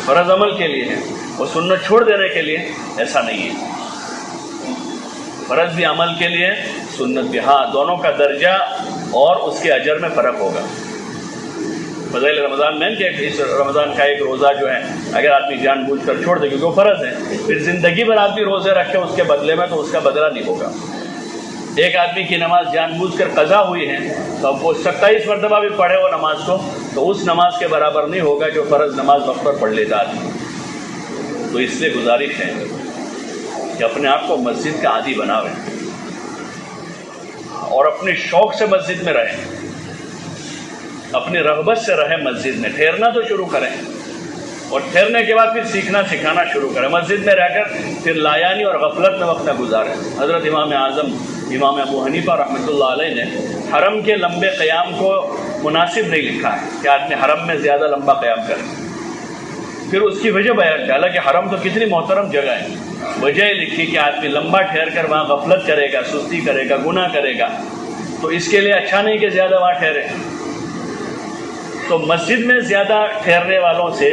فرض عمل کے لیے ہے اور سنت چھوڑ دینے کے لیے ایسا نہیں ہے۔ فرض بھی عمل کے لیے، سنت بھی، ہاں دونوں کا درجہ اور اس کے اجر میں فرق ہوگا۔ فضائل رمضان میں کہ اس رمضان کا ایک روزہ جو ہے اگر آدمی جان بوجھ کر چھوڑ دے کیونکہ وہ فرض ہے، پھر زندگی بھر آدمی روزے رکھے اس کے بدلے میں تو اس کا بدلہ نہیں ہوگا۔ ایک آدمی کی نماز جان بوجھ کر قضا ہوئی ہے تو اب وہ 27 مرتبہ بھی پڑھے وہ نماز کو تو اس نماز کے برابر نہیں ہوگا جو فرض نماز وقت پر پڑھ لیتا آدمی۔ تو اس سے گزارش ہے کہ اپنے آپ کو مسجد کا عادی بناویں اور اپنے شوق سے مسجد میں رہیں، اپنی رغبت سے رہیں مسجد میں۔ ٹھہرنا تو شروع کریں اور ٹھہرنے کے بعد پھر سیکھنا سکھانا شروع کریں۔ مسجد میں رہ کر پھر لایانی اور غفلت میں وقت نہ گزاریں۔ حضرت امام اعظم امام ابو حنیفہ رحمۃ اللہ علیہ نے حرم کے لمبے قیام کو مناسب نہیں لکھا ہے کہ آدمی حرم میں زیادہ لمبا قیام کرے۔ پھر اس کی وجہ بیان کی، حالانکہ حرم تو کتنی محترم جگہ ہے، وجہ یہ لکھی کہ آدمی لمبا ٹھہر کر وہاں غفلت کرے گا، سستی کرے گا، گناہ کرے گا، تو اس کے لیے اچھا نہیں کہ زیادہ وہاں ٹھہرے۔ تو مسجد میں زیادہ ٹھہرنے والوں سے،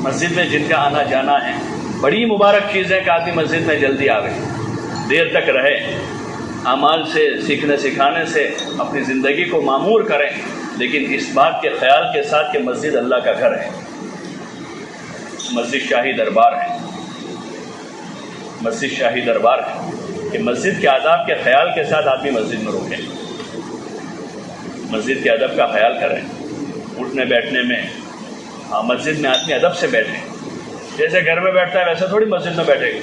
مسجد میں جن کا آنا جانا ہے، بڑی مبارک چیز ہے کہ آدمی مسجد میں جلدی آوے، دیر تک رہے، اعمال سے، سیکھنے سکھانے سے اپنی زندگی کو معمور کریں، لیکن اس بات کے خیال کے ساتھ کہ مسجد اللہ کا گھر ہے۔ مسجد شاہی دربار ہے، مسجد شاہی دربار ہے کہ مسجد کے آداب کے خیال کے ساتھ آدمی مسجد میں رکے، مسجد کے ادب کا خیال کریں، اٹھنے بیٹھنے میں مسجد میں آدمی ادب سے بیٹھے، جیسے گھر میں بیٹھتا ہے ویسے تھوڑی مسجد میں بیٹھے گا۔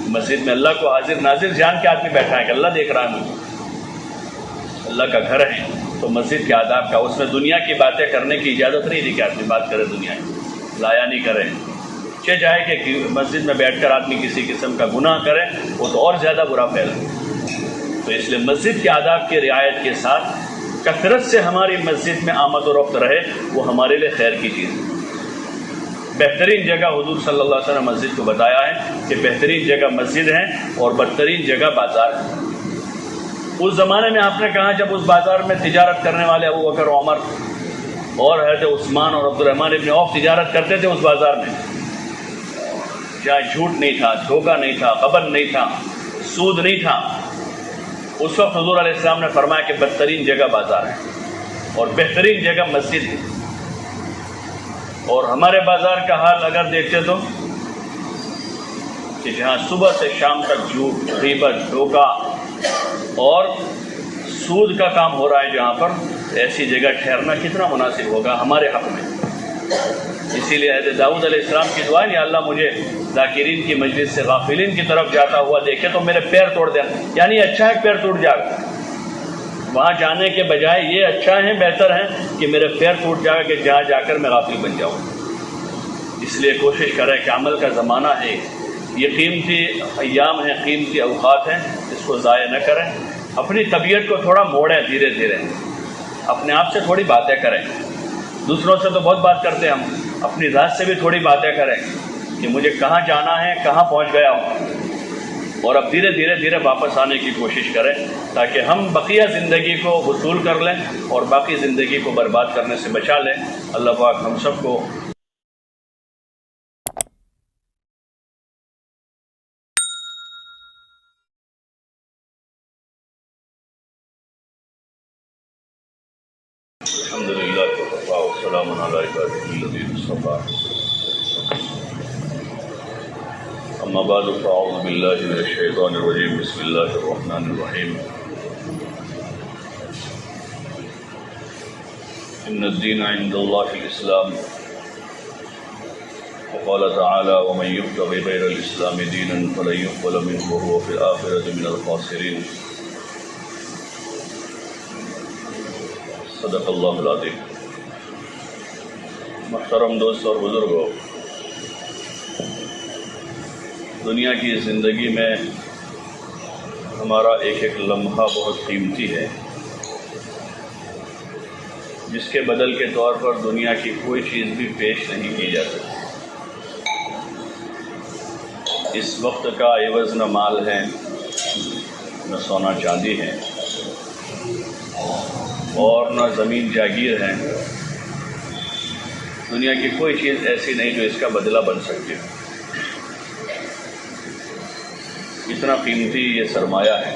مسجد میں اللہ کو حاضر ناظر جان کے آدمی بیٹھا ہے کہ اللہ دیکھ رہا ہے مجھے، اللہ کا گھر ہے، تو مسجد کے آداب کا، اس میں دنیا کی باتیں کرنے کی اجازت نہیں دی کہ آدمی بات کرے دنیا کی، لایا نہیں کرے، چاہے کہ مسجد میں بیٹھ کر آدمی کسی قسم کا گناہ کرے وہ تو اور زیادہ برا پھیل ہے۔ تو اس لیے مسجد کے آداب کی رعایت کے ساتھ کثرت سے ہماری مسجد میں آمد و رفت رہے، وہ ہمارے لیے خیر کی چیز ہے۔ بہترین جگہ حضور صلی اللہ علیہ وسلم مسجد کو بتایا ہے کہ بہترین جگہ مسجد ہے اور بدترین جگہ بازار ہے۔ اس زمانے میں آپ نے کہا جب اس بازار میں تجارت کرنے والے ابو بکر و عمر اور حضرت عثمان اور عبد الرحمن ابن عوف تجارت کرتے تھے اس بازار میں، جہاں جھوٹ نہیں تھا، دھوکہ نہیں تھا، غبن نہیں تھا، سود نہیں تھا، اس وقت حضور علیہ السلام نے فرمایا کہ بدترین جگہ بازار ہے اور بہترین جگہ مسجد ہے۔ اور ہمارے بازار کا حال اگر دیکھتے تو کہ جہاں صبح سے شام تک جھوٹ، غیبت، دھوکہ اور سود کا کام ہو رہا ہے، جہاں پر ایسی جگہ ٹھہرنا کتنا مناسب ہوگا ہمارے حق میں۔ اسی لیے حضرت داؤد علیہ السلام کی دعا ہے، یا اللہ مجھے ذاکرین کی مجلس سے غافلین کی طرف جاتا ہوا دیکھے تو میرے پیر توڑ دیں، یعنی اچھا ہے پیر ٹوٹ جائے، وہاں جانے کے بجائے یہ اچھا ہے، بہتر ہے کہ میرے پیر ٹوٹ جائے کہ جہاں جا کر میں غافل بن جاؤں۔ اس لیے کوشش کریں کہ عمل کا زمانہ ہے، یہ قیمتی ایام ہیں، قیمتی اوقات ہیں، اس کو ضائع نہ کریں۔ اپنی طبیعت کو تھوڑا موڑیں، دھیرے دھیرے اپنے آپ سے تھوڑی باتیں کریں، دوسروں سے تو بہت بات کرتے ہیں ہم، اپنی ذات سے بھی تھوڑی باتیں کریں کہ مجھے کہاں جانا ہے، کہاں پہنچ گیا ہوں، اور اب دھیرے واپس آنے کی کوشش کریں تاکہ ہم بقیہ زندگی کو وصول کر لیں اور باقی زندگی کو برباد کرنے سے بچا لیں۔ اللہ پاک ہم سب کو الحمدللہ والسلام علی عبادہ الذین اصطفى، اما بعد فاعوذ باللہ من الشیطان الرجیم، بسم اللہ الرحمن الرحیم۔ ان الدین عند اللہ الاسلام، وقال تعالی ومن یبتغ غیر الاسلام دینا فلن يقبل منه وهو في الآخرة من الخاسرین۔ صدق اللہ العظیم۔ محترم دوست اور بزرگوں، دنیا کی زندگی میں ہمارا ایک ایک لمحہ بہت قیمتی ہے، جس کے بدل کے طور پر دنیا کی کوئی چیز بھی پیش نہیں کی جا سکتی۔ اس وقت کا عوض نہ مال ہے، نہ سونا چاندی ہے، اور نہ زمین جاگیر ہے۔ دنیا کی کوئی چیز ایسی نہیں جو اس کا بدلہ بن سکتی ہے۔ اتنا قیمتی یہ سرمایہ ہے،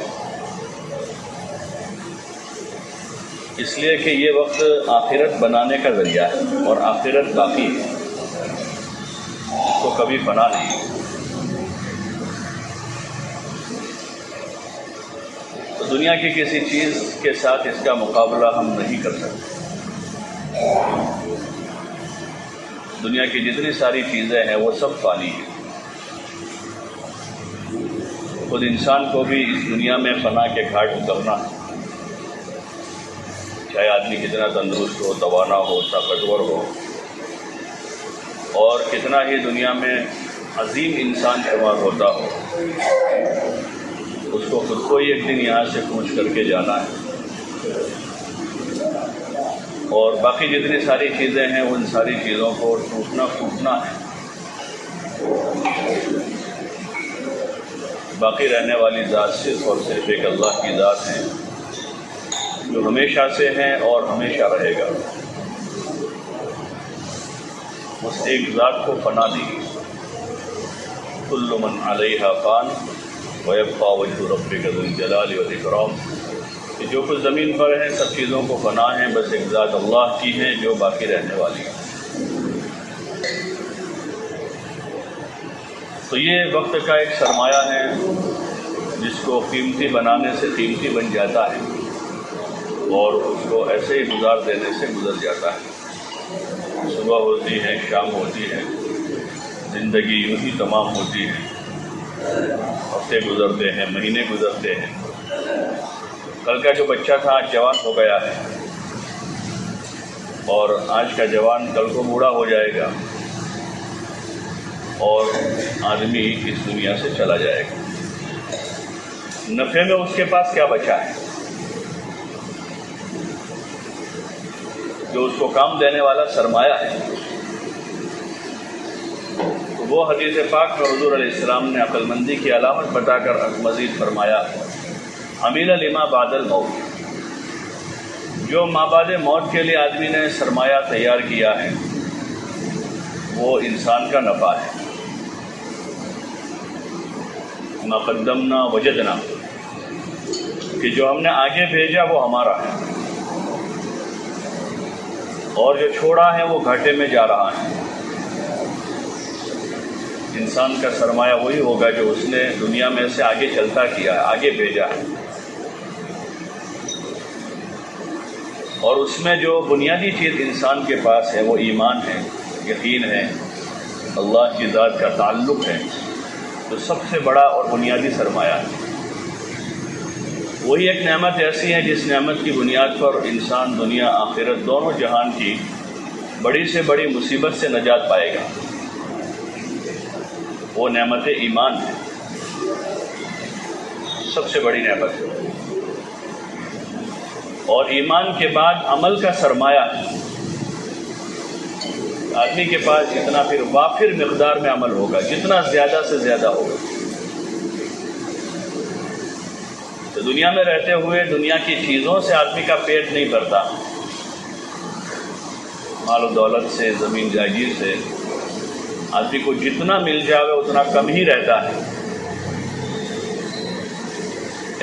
اس لیے کہ یہ وقت آخرت بنانے کا ذریعہ ہے، اور آخرت باقی ہے، تو کبھی فنا نہیں۔ تو دنیا کی کسی چیز کے ساتھ اس کا مقابلہ ہم نہیں کر سکتے۔ دنیا کی جتنی ساری چیزیں ہیں وہ سب فانی ہیں۔ خود انسان کو بھی اس دنیا میں فنا کے گھاٹ اترنا ہے، چاہے آدمی کتنا تندرست ہو، توانا ہو، طاقتور ہو، اور کتنا ہی دنیا میں عظیم انسان شمار ہوتا ہو، اس کو خود کو ہی ایک دن یہاں سے کوچ کر کے جانا ہے، اور باقی جتنی ساری چیزیں ہیں ان ساری چیزوں کو ٹوٹنا پھوٹنا ہے۔ باقی رہنے والی ذات صرف اور صرف ایک اللہ کی ذات ہے، جو ہمیشہ سے ہے اور ہمیشہ رہے گا۔ اس ایک ذات کو فنا دی، کل من علیہا فان ویبقی وجہ ربک ذو الجلال والاکرام، کہ جو کچھ زمین پر ہے سب چیزوں کو فنا ہے، بس ایک ذات اللہ کی ہے جو باقی رہنے والی ہے۔ تو یہ وقت کا ایک سرمایہ ہے جس کو قیمتی بنانے سے قیمتی بن جاتا ہے اور اس کو ایسے ہی گزار دینے سے گزر جاتا ہے۔ صبح ہوتی ہے، شام ہوتی ہے، زندگی یوں ہی تمام ہوتی ہے، ہفتے گزرتے ہیں، مہینے گزرتے ہیں۔ کل کا جو بچہ تھا آج جوان ہو گیا ہے، اور آج کا جوان کل کو بوڑھا ہو جائے گا اور آدمی اس دنیا سے چلا جائے گا۔ نفع میں اس کے پاس کیا بچا ہے جو اس کو کام دینے والا سرمایہ ہے؟ تو وہ حدیث پاک میں حضور علیہ السلام نے عقل مندی کی علامت بتا کر مزید فرمایا، عمیل لما بعد الموت، جو مابعد موت کے لیے آدمی نے سرمایہ تیار کیا ہے وہ انسان کا نفع ہے۔ ما قدمنا وجدنا، کہ جو ہم نے آگے بھیجا وہ ہمارا ہے، اور جو چھوڑا ہے وہ گھاٹے میں جا رہا ہے۔ انسان کا سرمایہ وہی ہوگا جو اس نے دنیا میں سے آگے چلتا کیا ہے، آگے بھیجا ہے، اور اس میں جو بنیادی چیز انسان کے پاس ہے وہ ایمان ہے، یقین ہے، اللہ کی ذات کا تعلق ہے، تو سب سے بڑا اور بنیادی سرمایہ ہے۔ وہی ایک نعمت ایسی ہے جس نعمت کی بنیاد پر انسان دنیا آخرت دونوں جہان کی بڑی سے بڑی مصیبت سے نجات پائے گا، وہ نعمت ایمان ہے، سب سے بڑی نعمت ہے۔ اور ایمان کے بعد عمل کا سرمایہ ہے، آدمی کے پاس جتنا پھر وافر مقدار میں عمل ہوگا، جتنا زیادہ سے زیادہ ہوگا، تو دنیا میں رہتے ہوئے دنیا کی چیزوں سے آدمی کا پیٹ نہیں بھرتا، مال و دولت سے، زمین جائیداد سے آدمی کو جتنا مل جاوے اتنا کم ہی رہتا ہے۔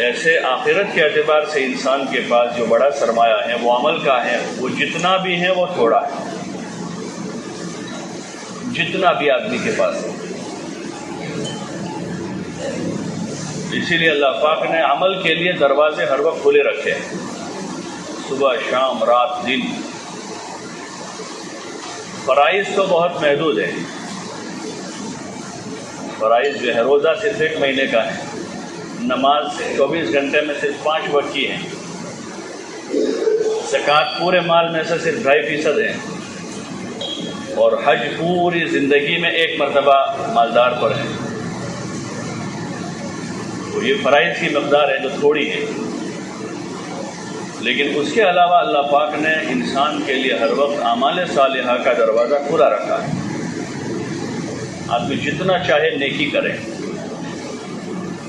ایسے آخرت کے اعتبار سے انسان کے پاس جو بڑا سرمایہ ہے وہ عمل کا ہے، وہ جتنا بھی ہے وہ تھوڑا ہے، جتنا بھی آدمی کے پاس ہے۔ اسی لیے اللہ پاک نے عمل کے لیے دروازے ہر وقت کھلے رکھے ہیں، صبح شام رات دن۔ فرائض تو بہت محدود ہے، فرائض جو ہے روزہ صرف 1 مہینے کا ہے، نماز 24 گھنٹے میں صرف 5 وقت کی ہے، زکوٰۃ پورے مال میں سے صرف 2.5% ہے، اور حج پوری زندگی میں 1 مرتبہ مالدار پر ہے۔ تو یہ فرائض کی مقدار ہے جو تھوڑی ہے، لیکن اس کے علاوہ اللہ پاک نے انسان کے لیے ہر وقت اعمال صالحہ کا دروازہ کھلا رکھا ہے۔ آدمی جتنا چاہے نیکی کرے،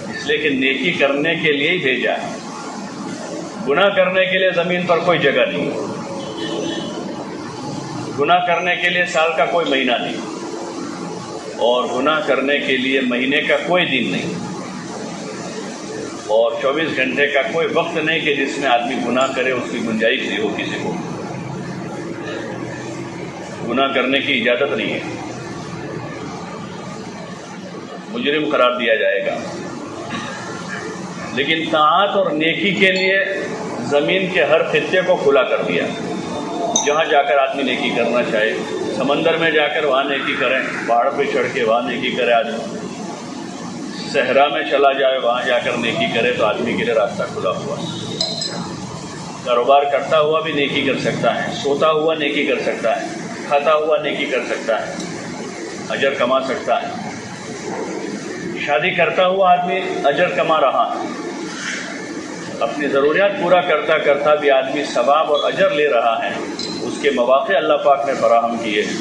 اس لیے کہ نیکی کرنے کے لیے ہی بھیجا ہے، گناہ کرنے کے لیے زمین پر کوئی جگہ نہیں، گناہ کرنے کے لیے سال کا کوئی مہینہ نہیں، اور گناہ کرنے کے لیے مہینے کا کوئی دن نہیں، اور 24 گھنٹے کا کوئی وقت نہیں کہ جس میں آدمی گناہ کرے، اس کی گنجائش نہیں ہو کسی کو، گناہ کرنے کی اجازت نہیں ہے، مجرم قرار دیا جائے گا۔ لیکن طاعت اور نیکی کے لیے زمین کے ہر خطے کو کھلا کر دیا، جہاں جا کر آدمی نیکی کرنا چاہے، سمندر میں جا کر وہاں نیکی کریں، پہاڑ پہ چڑھ کے وہاں نیکی کرے آدمی، صحرا میں چلا جائے وہاں جا کر نیکی کرے، تو آدمی کے لیے راستہ کھلا ہوا۔ کاروبار کرتا ہوا بھی نیکی کر سکتا ہے، سوتا ہوا نیکی کر سکتا ہے، کھاتا ہوا نیکی کر سکتا ہے، اجر کما سکتا ہے، شادی کرتا ہوا آدمی اجر کما رہا ہے، اپنی ضروریات پورا کرتا کرتا بھی آدمی ثواب اور اجر لے رہا ہے، اس کے مواقع اللہ پاک نے فراہم کیے ہیں۔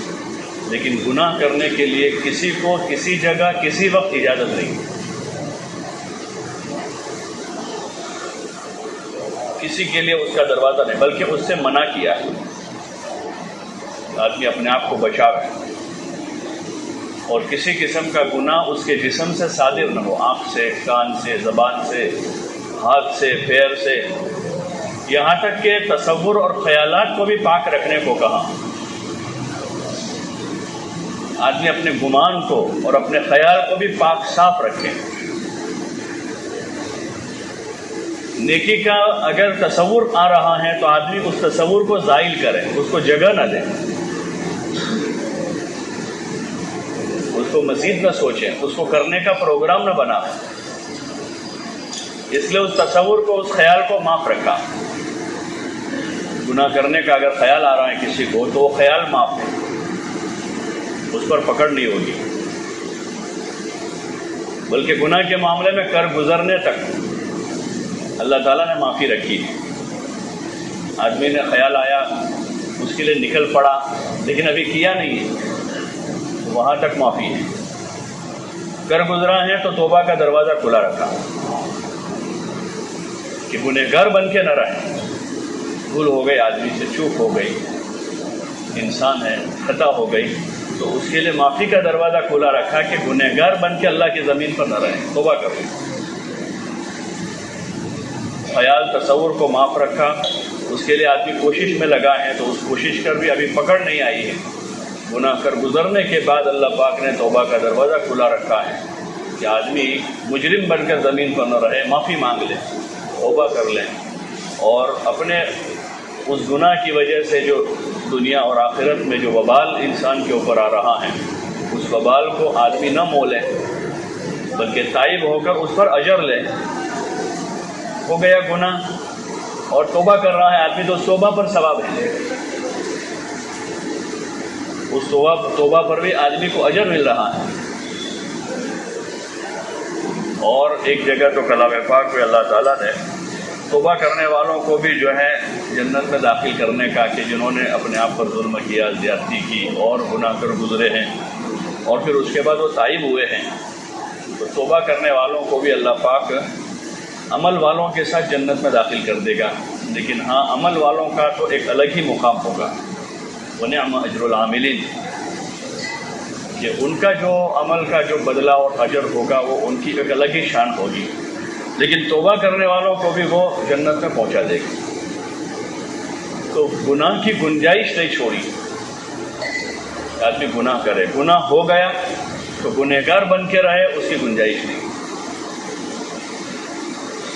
لیکن گناہ کرنے کے لیے کسی کو کسی جگہ کسی وقت اجازت نہیں، کسی کے لیے اس کا دروازہ نہیں، بلکہ اس سے منع کیا ہے۔ آدمی اپنے آپ کو بچاوے اور کسی قسم کا گناہ اس کے جسم سے صادر نہ ہو، آنکھ سے، کان سے، زبان سے، ہاتھ سے، پیر سے، یہاں تک کہ تصور اور خیالات کو بھی پاک رکھنے کو کہا۔ آدمی اپنے گمان کو اور اپنے خیال کو بھی پاک صاف رکھے. نیکی کا اگر تصور آ رہا ہے تو آدمی اس تصور کو زائل کرے، اس کو جگہ نہ دے، اس کو مزید نہ سوچے، اس کو کرنے کا پروگرام نہ بنا. اس لیے اس تصور کو، اس خیال کو معاف رکھا. گناہ کرنے کا اگر خیال آ رہا ہے کسی کو تو وہ خیال معاف ہے، اس پر پکڑ نہیں ہوگی، بلکہ گناہ کے معاملے میں کر گزرنے تک اللہ تعالیٰ نے معافی رکھی. آدمی نے خیال آیا، اس کے لیے نکل پڑا، لیکن ابھی کیا نہیں ہے، وہاں تک معافی ہے. کر گزرا ہے تو توبہ کا دروازہ کھلا رکھا کہ گنہگار بن کے نہ رہے. بھول ہو گئی، آدمی سے چوک ہو گئی، انسان ہے، خطا ہو گئی، تو اس کے لیے معافی کا دروازہ کھلا رکھا کہ گنہگار بن کے اللہ کی زمین پر نہ رہیں، توبہ کرو. خیال تصور کو معاف رکھا، اس کے لیے آدمی کوشش میں لگا ہے تو اس کوشش کر بھی ابھی پکڑ نہیں آئی ہے. گناہ کر گزرنے کے بعد اللہ پاک نے توبہ کا دروازہ کھلا رکھا ہے کہ آدمی مجرم بن کر زمین پر نہ رہے، معافی مانگ لے، توبہ کر لیں، اور اپنے اس گناہ کی وجہ سے جو دنیا اور آخرت میں جو وبال انسان کے اوپر آ رہا ہے، اس وبال کو آدمی نہ مولے بلکہ تائب ہو کر اس پر اجر لے. ہو گیا گناہ اور توبہ کر رہا ہے آدمی تو اس توبہ پر ثواب ہے، اس توبہ پر بھی آدمی کو اجر مل رہا ہے. اور ایک جگہ تو کلام پاک میں اللہ تعالیٰ نے توبہ کرنے والوں کو بھی جو ہے جنت میں داخل کرنے کا، کہ جنہوں نے اپنے آپ پر ظلم کیا، زیادتی کی اور گناہ کر گزرے ہیں اور پھر اس کے بعد وہ تائب ہوئے ہیں، تو توبہ کرنے والوں کو بھی اللہ پاک عمل والوں کے ساتھ جنت میں داخل کر دے گا. لیکن ہاں، عمل والوں کا تو ایک الگ ہی مقام ہوگا. وَنِعْمَ أَجْرُ الْعَامِلِينَ، کہ ان کا جو عمل کا جو بدلہ اور اجر ہوگا وہ ان کی ایک الگ ہی شان ہوگی. لیکن توبہ کرنے والوں کو بھی وہ جنت میں پہنچا دے گی. تو گناہ کی گنجائش نہیں چھوڑی. آدمی گناہ کرے، گناہ ہو گیا تو گنہگار بن کے رہے، اس کی گنجائش نہیں.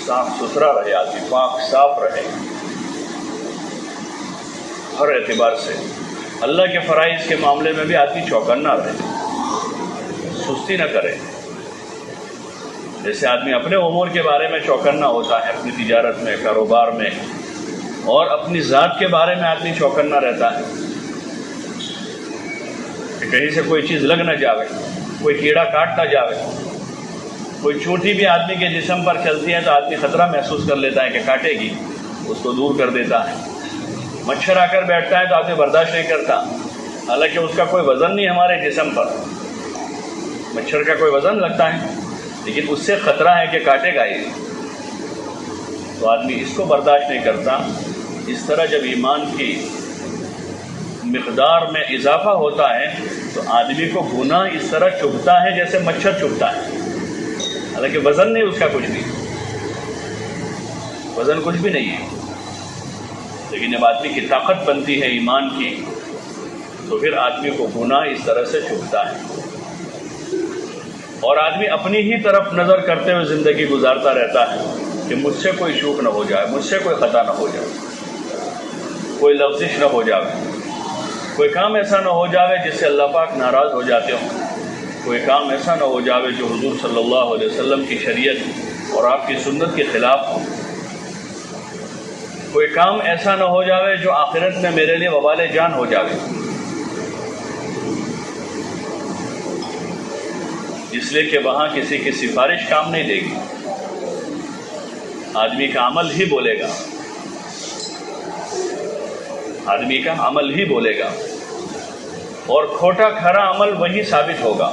صاف ستھرا رہے، آدمی پاک صاف رہے ہر اعتبار سے. اللہ کے فرائض کے معاملے میں بھی آدمی چوکنا رہے، سستی نہ کرے. جیسے آدمی اپنے امور کے بارے میں چوکنا ہوتا ہے، اپنی تجارت میں، کاروبار میں، اور اپنی ذات کے بارے میں آدمی چوکنا رہتا ہے کہ کہیں سے کوئی چیز لگ نہ جاوے، کوئی کیڑا کاٹ نہ جاوے. کوئی چونٹی بھی آدمی کے جسم پر چلتی ہے تو آدمی خطرہ محسوس کر لیتا ہے کہ کاٹے گی، اس کو دور کر دیتا ہے. مچھر آ کر بیٹھتا ہے تو آدمی برداشت نہیں کرتا، حالانکہ اس کا کوئی وزن نہیں ہمارے جسم پر. مچھر کا کوئی وزن لگتا ہے لیکن اس سے خطرہ ہے کہ کاٹے گا ہی، تو آدمی اس کو برداشت نہیں کرتا. اس طرح جب ایمان کی مقدار میں اضافہ ہوتا ہے تو آدمی کو گناہ اس طرح چبھتا ہے جیسے مچھر چبھتا ہے، حالانکہ وزن نہیں اس کا کچھ بھی، وزن کچھ بھی نہیں ہے. لیکن جب آدمی کی طاقت بنتی ہے ایمان کی تو پھر آدمی کو گناہ اس طرح سے چبھتا ہے، اور آدمی اپنی ہی طرف نظر کرتے ہوئے زندگی گزارتا رہتا ہے کہ مجھ سے کوئی چوک نہ ہو جائے، مجھ سے کوئی خطا نہ ہو جائے، کوئی لفزش نہ ہو جائے، کوئی کام ایسا نہ ہو جاوے جس سے اللہ پاک ناراض ہو جاتے ہوں، کوئی کام ایسا نہ ہو جاوے جو حضور صلی اللہ علیہ وسلم کی شریعت اور آپ کی سنت کے خلاف ہو، کوئی کام ایسا نہ ہو جاوے جو آخرت میں میرے لیے وبال جان ہو جاوے. اس لیے کہ وہاں کسی کی سفارش کام نہیں دے گی، آدمی کا عمل ہی بولے گا، آدمی کا عمل ہی بولے گا، اور کھوٹا کھرا عمل وہی ثابت ہوگا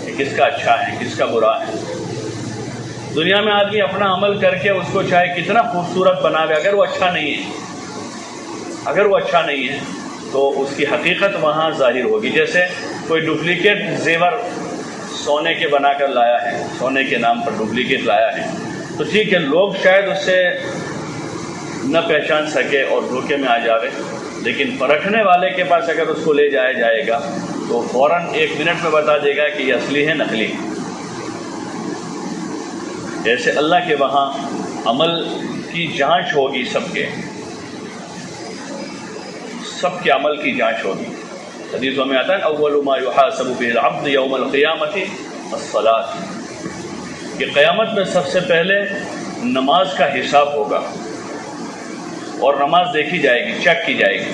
کہ کس کا اچھا ہے کس کا برا ہے. دنیا میں آدمی اپنا عمل کر کے اس کو چاہے کتنا خوبصورت بناوے، اگر وہ اچھا نہیں ہے تو اس کی حقیقت وہاں ظاہر ہوگی. جیسے کوئی ڈپلیکیٹ زیور سونے کے بنا کر لایا ہے، سونے کے نام پر ڈپلیکیٹ لایا ہے، تو ٹھیک ہے لوگ شاید اس سے نہ پہچان سکے اور دھوکے میں آ جاوے، لیکن پرکھنے والے کے پاس اگر اس کو لے جایا جائے گا تو فوراً 1 منٹ میں بتا دے گا کہ یہ اصلی ہے نقلی. ایسے اللہ کے وہاں عمل کی جانچ ہوگی، سب کے عمل کی جانچ ہوگی. حدیثوں میں آتا ہے اول ما یحاسب به العبد یوم القیامۃ الصلاۃ، کہ قیامت میں سب سے پہلے نماز کا حساب ہوگا اور نماز دیکھی جائے گی، چیک کی جائے گی.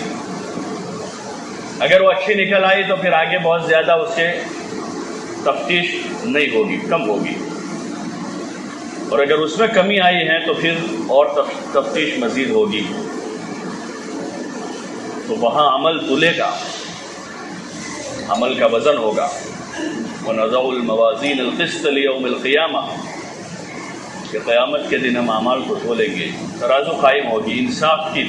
اگر وہ اچھی نکل آئی تو پھر آگے بہت زیادہ اس سے تفتیش نہیں ہوگی، کم ہوگی. اور اگر اس میں کمی آئی ہے تو پھر اور تفتیش مزید ہوگی. تو وہاں عمل تلے گا، عمل کا وزن ہوگا. وَنَضَعُ الْمَوَازِينَ الْقِسْطَ لِيَوْمِ الْقِيَامَةِ، کہ قیامت کے دن ہم اعمال کو تولیں گے، ترازو قائم ہوگی، انصاف کی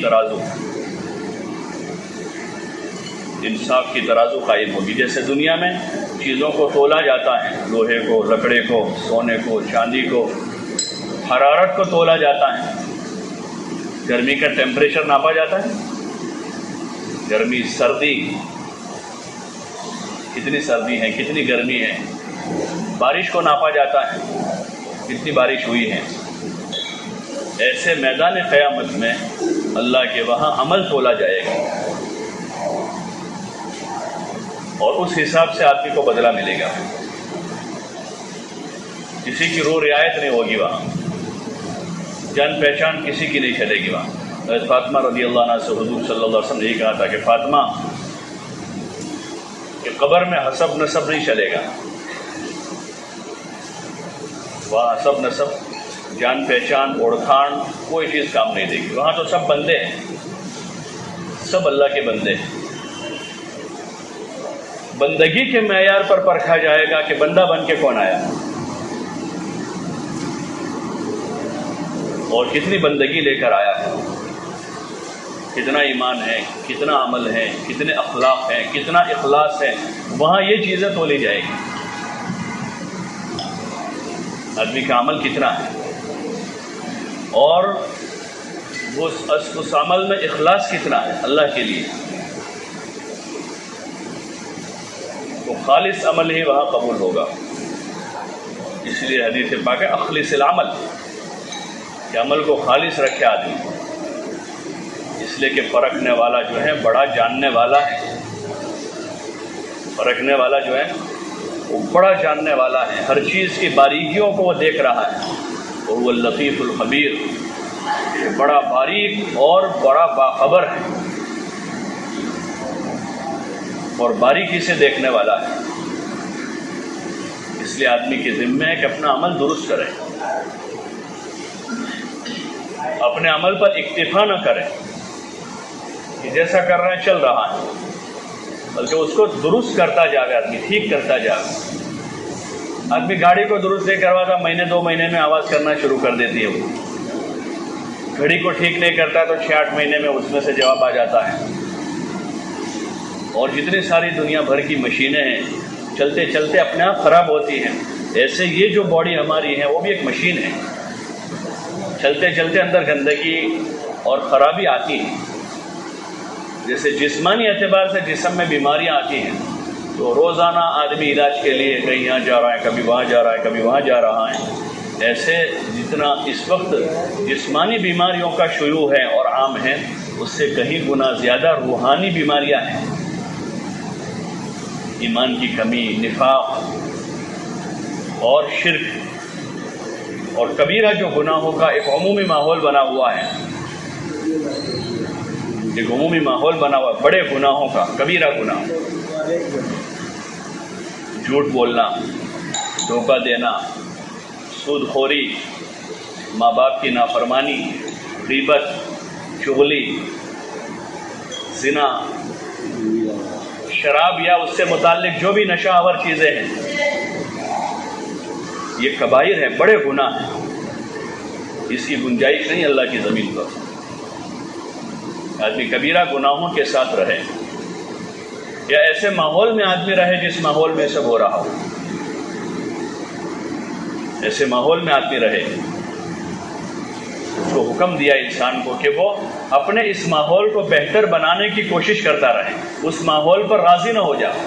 ترازو قائم ہوگی. جیسے دنیا میں چیزوں کو تولا جاتا ہے، لوہے کو، لکڑے کو، سونے کو، چاندی کو، حرارت کو تولا جاتا ہے، گرمی کا ٹیمپریچر ناپا جاتا ہے، گرمی سردی، کتنی سردی ہے، کتنی گرمی ہے. بارش کو ناپا جاتا ہے، کتنی بارش ہوئی ہے. ایسے میدان قیامت میں اللہ کے وہاں عمل تولا جائے گا اور اس حساب سے آدمی کو بدلہ ملے گا. کسی کی روح رعایت نہیں ہوگی، وہاں جان پہچان کسی کی نہیں چلے گی. وہاں حضرت فاطمہ رضی اللہ عنہ سے حضور صلی اللہ علیہ وسلم نے یہ کہا تھا کہ فاطمہ، کہ قبر میں حسب نسب نہیں چلے گا. وہاں حسب نسب، جان پہچان، اوڑکھان کوئی چیز کام نہیں دے گی. وہاں تو سب بندے ہیں، سب اللہ کے بندے ہیں. بندگی کے معیار پر پرکھا جائے گا کہ بندہ بن کے کون آیا اور کتنی بندگی لے کر آیا ہے، کتنا ایمان ہے، کتنا عمل ہے، کتنے اخلاق ہیں، کتنا اخلاص ہے. وہاں یہ چیزیں تولی جائے گی. آدمی کا عمل کتنا ہے اور اس عمل میں اخلاص کتنا ہے اللہ کے لیے. تو خالص عمل ہی وہاں قبول ہوگا. اس لیے حدیث پاک ہے اخلص العمل، کہ عمل کو خالص رکھے آدمی. اس لیے کہ پرکھنے والا جو ہے بڑا جاننے والا ہے. پرکھنے والا جو ہے وہ بڑا جاننے والا ہے، ہر چیز کی باریکیوں کو وہ دیکھ رہا ہے. وہ اللطیف الخبیر، بڑا باریک اور بڑا باخبر ہے اور باریکی سے دیکھنے والا ہے. اس لیے آدمی کے ذمہ ہے کہ اپنا عمل درست کرے، اپنے عمل پر اکتفا نہ کرے کہ جیسا کر رہا ہے چل رہا ہے، بلکہ اس کو درست کرتا جاوے، آدمی ٹھیک کرتا جاوے. آدمی گاڑی کو درست نہیں کرواتا، مہینے 2 مہینے میں آواز کرنا شروع کر دیتی ہے. وہ گھڑی کو ٹھیک نہیں کرتا تو 6-8 مہینے میں اس میں سے جواب آ جاتا ہے. اور جتنی ساری دنیا بھر کی مشینیں ہیں، چلتے چلتے اپنے آپ خراب ہوتی ہیں. ایسے یہ جو باڈی ہماری ہے وہ بھی ایک مشین ہے، چلتے چلتے اندر گندگی اور خرابی آتی ہے. جیسے جسمانی اعتبار سے جسم میں بیماریاں آتی ہیں تو روزانہ آدمی علاج کے لیے کہیں یہاں جا رہا ہے، کبھی وہاں جا رہا ہے، کبھی وہاں جا رہا ہے. ایسے جتنا اس وقت جسمانی بیماریوں کا شیوع ہے اور عام ہے، اس سے کہیں گنا زیادہ روحانی بیماریاں ہیں. ایمان کی کمی، نفاق اور شرک اور کبیرہ جو گناہوں کا ایک عمومی ماحول بنا ہوا ہے، ایک عمومی ماحول بنا ہوا بڑے گناہوں کا، کبیرہ گناہ، جھوٹ بولنا، دھوکہ دینا، سود خوری، ماں باپ کی نافرمانی، غیبت، چغلی، زنا، شراب یا اس سے متعلق جو بھی نشہ آور چیزیں ہیں، یہ کبائر ہیں، بڑے گناہ ہیں. اس کی گنجائش نہیں اللہ کی زمین پر. آدمی کبیرہ گناہوں کے ساتھ رہے یا ایسے ماحول میں آدمی رہے جس ماحول میں سب ہو رہا ہو، ایسے ماحول میں آدمی رہے. اس کو حکم دیا انسان کو کہ وہ اپنے اس ماحول کو بہتر بنانے کی کوشش کرتا رہے، اس ماحول پر راضی نہ ہو جائے.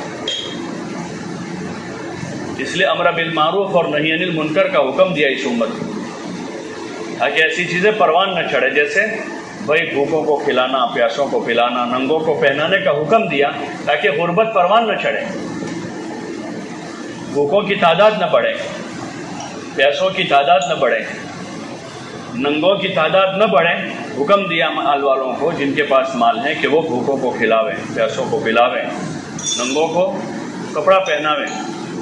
اس لیے امر بالمعروف اور نہی عن المنکر کا حکم دیا اس امت کو، تاکہ ایسی چیزیں پروان نہ چڑھے، جیسے بھائی بھوکوں کو کھلانا، پیاسوں کو پلانا، ننگوں کو پہنانے کا حکم دیا تاکہ غربت پروان نہ چڑھے، بھوکوں کی تعداد نہ بڑھے، پیاسوں کی تعداد نہ بڑھے، ننگوں کی تعداد نہ بڑھے۔ حکم دیا مال والوں کو جن کے پاس مال ہے کہ وہ بھوکوں کو کھلاویں، پیاسوں کو پلاویں، ننگوں کو کپڑا پہناویں،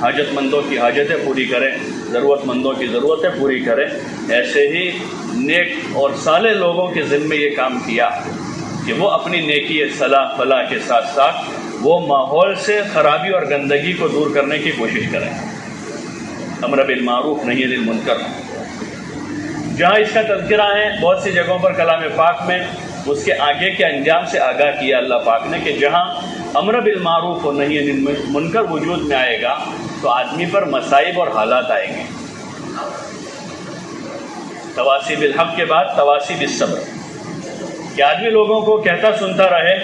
حاجت مندوں کی حاجتیں پوری کریں، ضرورت مندوں کی ضرورتیں پوری کریں۔ ایسے ہی نیک اور صالح لوگوں کے ذمے یہ کام کیا کہ وہ اپنی نیکی صلاح فلاح کے ساتھ ساتھ وہ ماحول سے خرابی اور گندگی کو دور کرنے کی کوشش کریں۔ امر بالمعروف نہی عن المنکر، جہاں اس کا تذکرہ ہے بہت سی جگہوں پر کلام پاک میں، اس کے آگے کے انجام سے آگاہ کیا اللہ پاک نے کہ جہاں امر بالمعروف اور نہی عن المنکر وجود میں آئے گا تو آدمی پر مصائب اور حالات آئیں گے۔ تواصی بالحق کے بعد تواصی بالصبر، کہ آدمی لوگوں کو کہتا سنتا رہے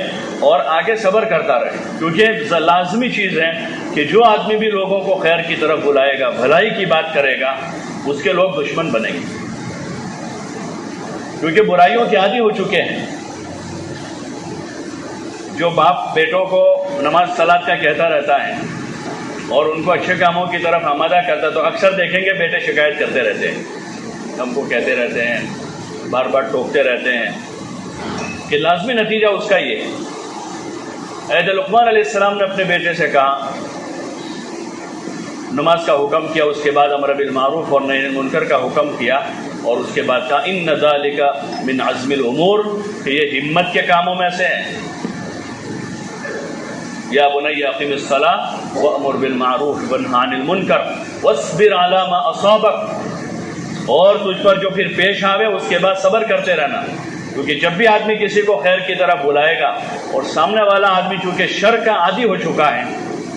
اور آگے صبر کرتا رہے، کیونکہ لازمی چیز ہے کہ جو آدمی بھی لوگوں کو خیر کی طرف بلائے گا، بھلائی کی بات کرے گا، اس کے لوگ دشمن بنیں گے، کیونکہ برائیوں کے عادی ہو چکے ہیں۔ جو باپ بیٹوں کو نماز صلات کا کہتا رہتا ہے اور ان کو اچھے کاموں کی طرف آمادہ کرتا ہے، تو اکثر دیکھیں گے بیٹے شکایت کرتے رہتے ہیں، ہم کو کہتے رہتے ہیں، بار بار ٹوکتے رہتے ہیں، کہ لازمی نتیجہ اس کا یہ ہے۔ حضرت لقمان علیہ السلام نے اپنے بیٹے سے کہا، نماز کا حکم کیا، اس کے بعد امر بالمعروف اور نہی عن المنکر کا حکم کیا، اور اس کے بعد کہا ان ذالک من عزم الامور، کہ یہ ہمت کے کاموں میں سے ہے۔ یا بنی اقم الصلاۃ وامر بالمعروف وانھ عن المنکر واصبر علی ما اصابک، اور تجھ پر جو پھر پیش آوے اس کے بعد صبر کرتے رہنا، کیونکہ جب بھی آدمی کسی کو خیر کی طرف بلائے گا اور سامنے والا آدمی چونکہ شر کا عادی ہو چکا ہے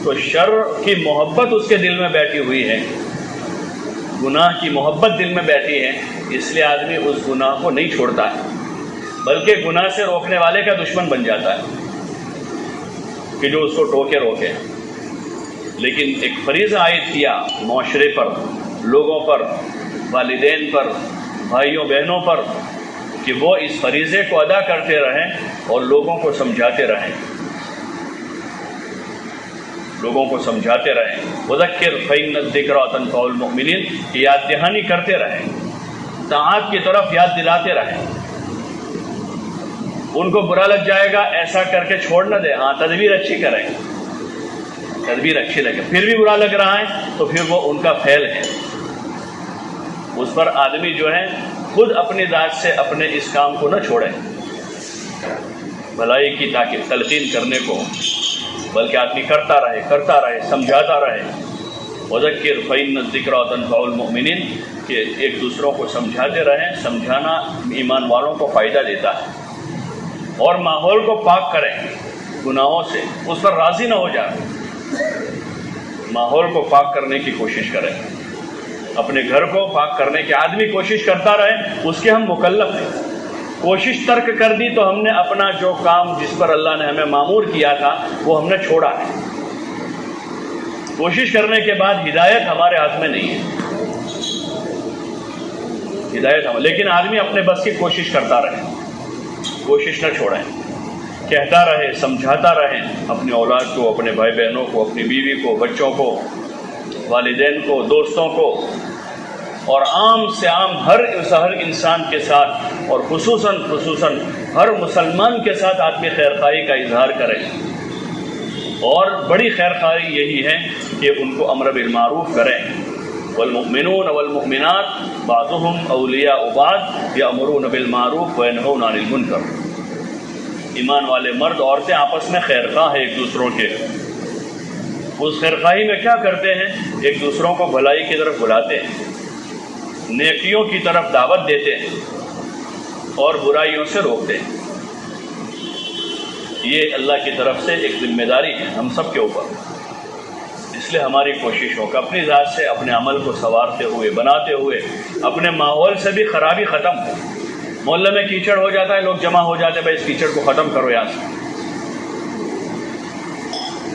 تو شر کی محبت اس کے دل میں بیٹھی ہوئی ہے، گناہ کی محبت دل میں بیٹھی ہے، اس لیے آدمی اس گناہ کو نہیں چھوڑتا ہے، بلکہ گناہ سے روکنے والے کا دشمن بن جاتا ہے کہ جو اس کو ٹوکے روکے۔ لیکن ایک فریضہ عائد کیا معاشرے پر، لوگوں پر، والدین پر، بھائیوں بہنوں پر، کہ وہ اس فریضے کو ادا کرتے رہیں اور لوگوں کو سمجھاتے رہیں، لوگوں کو سمجھاتے رہیں۔ وذکر فإن الذکریٰ تنفع المؤمنین، یاد دہانی کرتے رہیں، طاعات کی طرف یاد دلاتے رہیں۔ ان کو برا لگ جائے گا ایسا کر کے چھوڑ نہ دیں، ہاں تدبیر اچھی کریں، تدبیر اچھی لگے، پھر بھی برا لگ رہا ہے تو پھر وہ ان کا فعل ہے، اس پر آدمی جو ہے خود اپنی ذات سے اپنے اس کام کو نہ چھوڑے بھلائی کی تاکہ تلقین کرنے کو، بلکہ آدمی کرتا رہے، سمجھاتا رہے۔ وذکر فإن الذکریٰ تنفع المؤمنین، کہ ایک دوسروں کو سمجھاتے رہیں، سمجھانا ایمان والوں کو فائدہ دیتا ہے، اور ماحول کو پاک کریں گناہوں سے، اس پر راضی نہ ہو جائیں، ماحول کو پاک کرنے کی کوشش کریں، اپنے گھر کو پاک کرنے کی آدمی کوشش کرتا رہے، اس کے ہم مکلف ہیں۔ کوشش ترک کر دی تو ہم نے اپنا جو کام جس پر اللہ نے ہمیں مامور کیا تھا وہ ہم نے چھوڑا ہے۔ کوشش کرنے کے بعد ہدایت ہمارے ہاتھ میں نہیں ہے، ہدایت لیکن آدمی اپنے بس کی کوشش کرتا رہے، کوشش نہ چھوڑیں، کہتا رہے، سمجھاتا رہے اپنی اولاد کو، اپنے بھائی بہنوں کو، اپنی بیوی کو، بچوں کو، والدین کو، دوستوں کو، اور عام سے عام ہر انسان کے ساتھ، اور خصوصاً ہر مسلمان کے ساتھ آدمی خیر خواہی کا اظہار کرے۔ اور بڑی خیر خواہی یہی ہے کہ ان کو امر بالمعروف کریں۔ والمؤمنون والمؤمنات بعضهم اولیاء بعض یأمرون بالمعروف وینہون عن المنکر، ایمان والے مرد عورتیں آپس میں خیر خواہ ہیں ایک دوسروں کے۔ اس خیر خواہی میں کیا کرتے ہیں؟ ایک دوسروں کو بھلائی کی طرف بلاتے ہیں، نیکیوں کی طرف دعوت دیتے ہیں اور برائیوں سے روکتے ہیں۔ یہ اللہ کی طرف سے ایک ذمہ داری ہے ہم سب کے اوپر، اس لیے ہماری کوشش ہو کہ اپنی ذات سے اپنے عمل کو سنوارتے ہوئے، بناتے ہوئے، اپنے ماحول سے بھی خرابی ختم ہو۔ محلے میں کیچڑ ہو جاتا ہے، لوگ جمع ہو جاتے ہیں، بھائی اس کیچڑ کو ختم کرو یہاں سے۔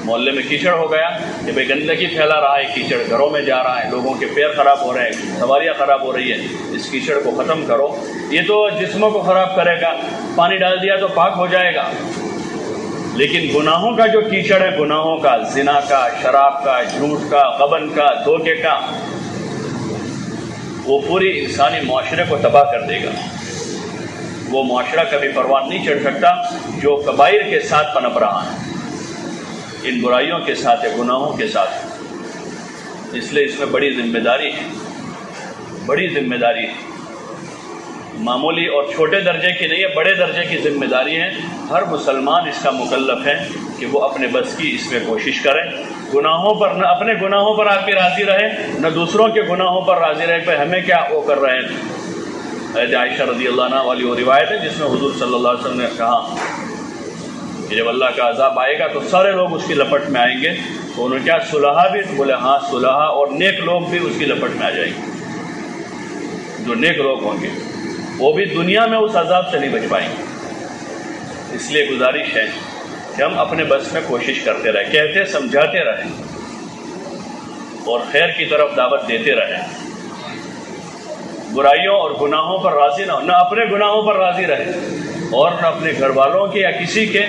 محلے میں کیچڑ ہو گیا کہ بھائی گندگی پھیلا رہا ہے، کیچڑ گھروں میں جا رہا ہے، لوگوں کے پیر خراب ہو رہے ہیں، سواریاں خراب ہو رہی ہے، اس کیچڑ کو ختم کرو۔ یہ تو جسموں کو خراب کرے گا، پانی ڈال دیا تو پاک ہو جائے گا، لیکن گناہوں کا جو کیچڑ ہے، گناہوں کا، زنا کا، شراب کا، جھوٹ کا، غبن کا، دھوکے کا، وہ پوری انسانی معاشرے کو تباہ کر دے گا۔ وہ معاشرہ کبھی پروان نہیں چڑھ سکتا جو کبائر کے ساتھ پنپ رہا ہے، ان برائیوں کے ساتھ، گناہوں کے ساتھ۔ اس لیے اس میں بڑی ذمہ داری ہے، بڑی ذمہ داری ہے، معمولی اور چھوٹے درجے کی نہیں ہے، بڑے درجے کی ذمہ داری ہے۔ ہر مسلمان اس کا مکلف ہے کہ وہ اپنے بس کی اس میں کوشش کرے، گناہوں پر نہ اپنے گناہوں پر آدمی راضی رہے، نہ دوسروں کے گناہوں پر راضی رہے کہ ہمیں کیا وہ کر رہے ہیں۔ حضرت عائشہ رضی اللہ عنہ والی وہ روایت ہے جس میں حضور صلی اللہ علیہ وسلم نے کہا کہ جب اللہ کا عذاب آئے گا تو سارے لوگ اس کی لپٹ میں آئیں گے، تو انہوں نے کیا صلحاء بھی؟ بولے ہاں صلحاء، اور نیک لوگ بھی اس کی لپٹ میں آ جائیں گے۔ جو نیک لوگ ہوں گے وہ بھی دنیا میں اس عذاب سے نہیں بچ پائیں گے۔ اس لیے گزارش ہے کہ ہم اپنے بس میں کوشش کرتے رہیں، کہتے سمجھاتے رہیں اور خیر کی طرف دعوت دیتے رہیں، برائیوں اور گناہوں پر راضی نہ ہو، نہ اپنے گناہوں پر راضی رہیں اور نہ اپنے گھر والوں کے یا کسی کے۔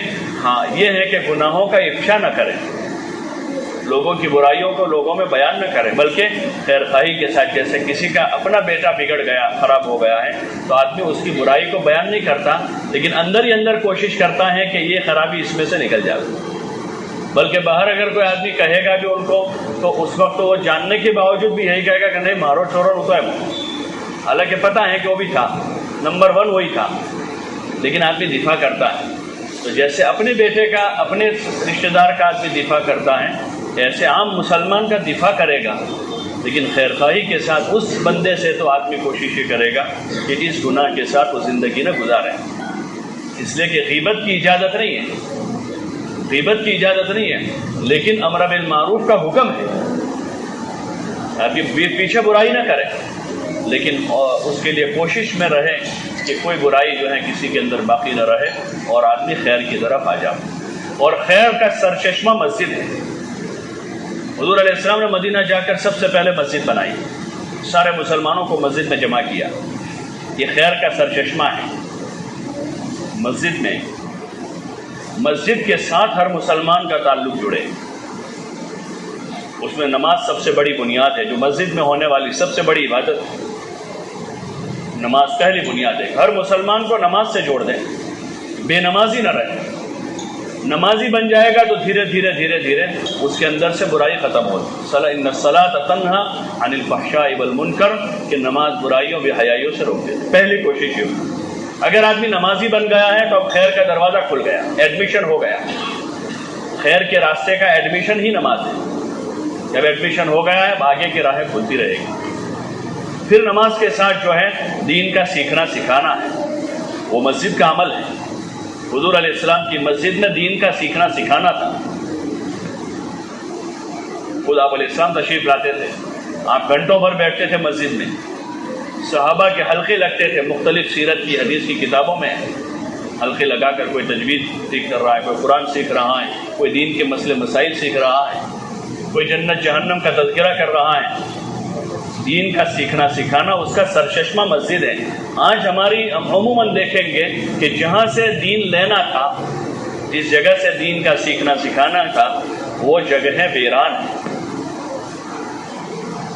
ہاں یہ ہے کہ گناہوں کا افشا نہ کریں، لوگوں کی برائیوں کو لوگوں میں بیان نہ کریں، بلکہ خیر خواہی کے ساتھ، جیسے کسی کا اپنا بیٹا بگڑ گیا، خراب ہو گیا ہے، تو آدمی اس کی برائی کو بیان نہیں کرتا، لیکن اندر ہی اندر کوشش کرتا ہے کہ یہ خرابی اس میں سے نکل جائے۔ بلکہ باہر اگر کوئی آدمی کہے گا بھی ان کو، تو اس وقت وہ جاننے کے باوجود بھی یہی کہے گا کہ نہیں مارو چھوڑو تو ہے، حالانکہ پتہ ہے کہ وہ بھی تھا، نمبر 1 وہی تھا، لیکن آدمی دفاع کرتا ہے۔ تو جیسے اپنے بیٹے کا، اپنے رشتہ دار کا آدمی دفاع کرتا ہے، ایسے عام مسلمان کا دفاع کرے گا، لیکن خیر خواہی کے ساتھ اس بندے سے تو آدمی کوشش یہ کرے گا کہ اس گناہ کے ساتھ وہ زندگی نہ گزارے۔ اس لیے کہ غیبت کی اجازت نہیں ہے، غیبت کی اجازت نہیں ہے، لیکن امر بالمعروف کا حکم ہے۔ آدمی پیچھے برائی نہ کرے، لیکن اس کے لیے کوشش میں رہے کہ کوئی برائی جو ہے کسی کے اندر باقی نہ رہے اور آدمی خیر کی طرف آ جائے۔ اور خیر کا سرچشمہ مسجد ہے۔ حضور علیہ السلام نے مدینہ جا کر سب سے پہلے مسجد بنائی، سارے مسلمانوں کو مسجد میں جمع کیا۔ یہ خیر کا سرچشمہ ہے۔ مسجد میں، مسجد کے ساتھ ہر مسلمان کا تعلق جڑے، اس میں نماز سب سے بڑی بنیاد ہے۔ جو مسجد میں ہونے والی سب سے بڑی عبادت، نماز پہلی بنیاد ہے۔ ہر مسلمان کو نماز سے جوڑ دیں، بے نمازی نہ رہے۔ نمازی بن جائے گا تو دھیرے دھیرے دھیرے دھیرے اس کے اندر سے برائی ختم ہوتی۔ ان الصلاۃ تنہی عن الفحشاء والمنکر، کہ نماز برائیوں بے حیائیوں سے روک دیتی۔ پہلی کوشش یہ ہوئی۔ اگر آدمی نمازی بن گیا ہے تو اب خیر کا دروازہ کھل گیا، ایڈمیشن ہو گیا۔ خیر کے راستے کا ایڈمیشن ہی نماز ہے۔ جب ایڈمیشن ہو گیا ہے اب آگے کی راہیں کھلتی رہے گی۔ پھر نماز کے ساتھ جو ہے دین کا سیکھنا سکھانا ہے، وہ مسجد کا عمل ہے۔ حضور علیہ السلام کی مسجد میں دین کا سیکھنا سکھانا تھا۔ خود آپ علیہ السلام تشریف لاتے تھے، آپ گھنٹوں بھر بیٹھتے تھے مسجد میں، صحابہ کے حلقے لگتے تھے۔ مختلف سیرت کی، حدیث کی کتابوں میں حلقے لگا کر کوئی تجوید سیکھ کر رہا ہے، کوئی قرآن سیکھ رہا ہے، کوئی دین کے مسئلے مسائل سیکھ رہا ہے، کوئی جنت جہنم کا تذکرہ کر رہا ہے۔ دین کا سیکھنا سکھانا اس کا سرچشمہ مسجد ہے۔ آج ہماری عموماً دیکھیں گے کہ جہاں سے دین لینا تھا، جس جگہ سے دین کا سیکھنا سکھانا تھا، وہ جگہیں ویران ہیں،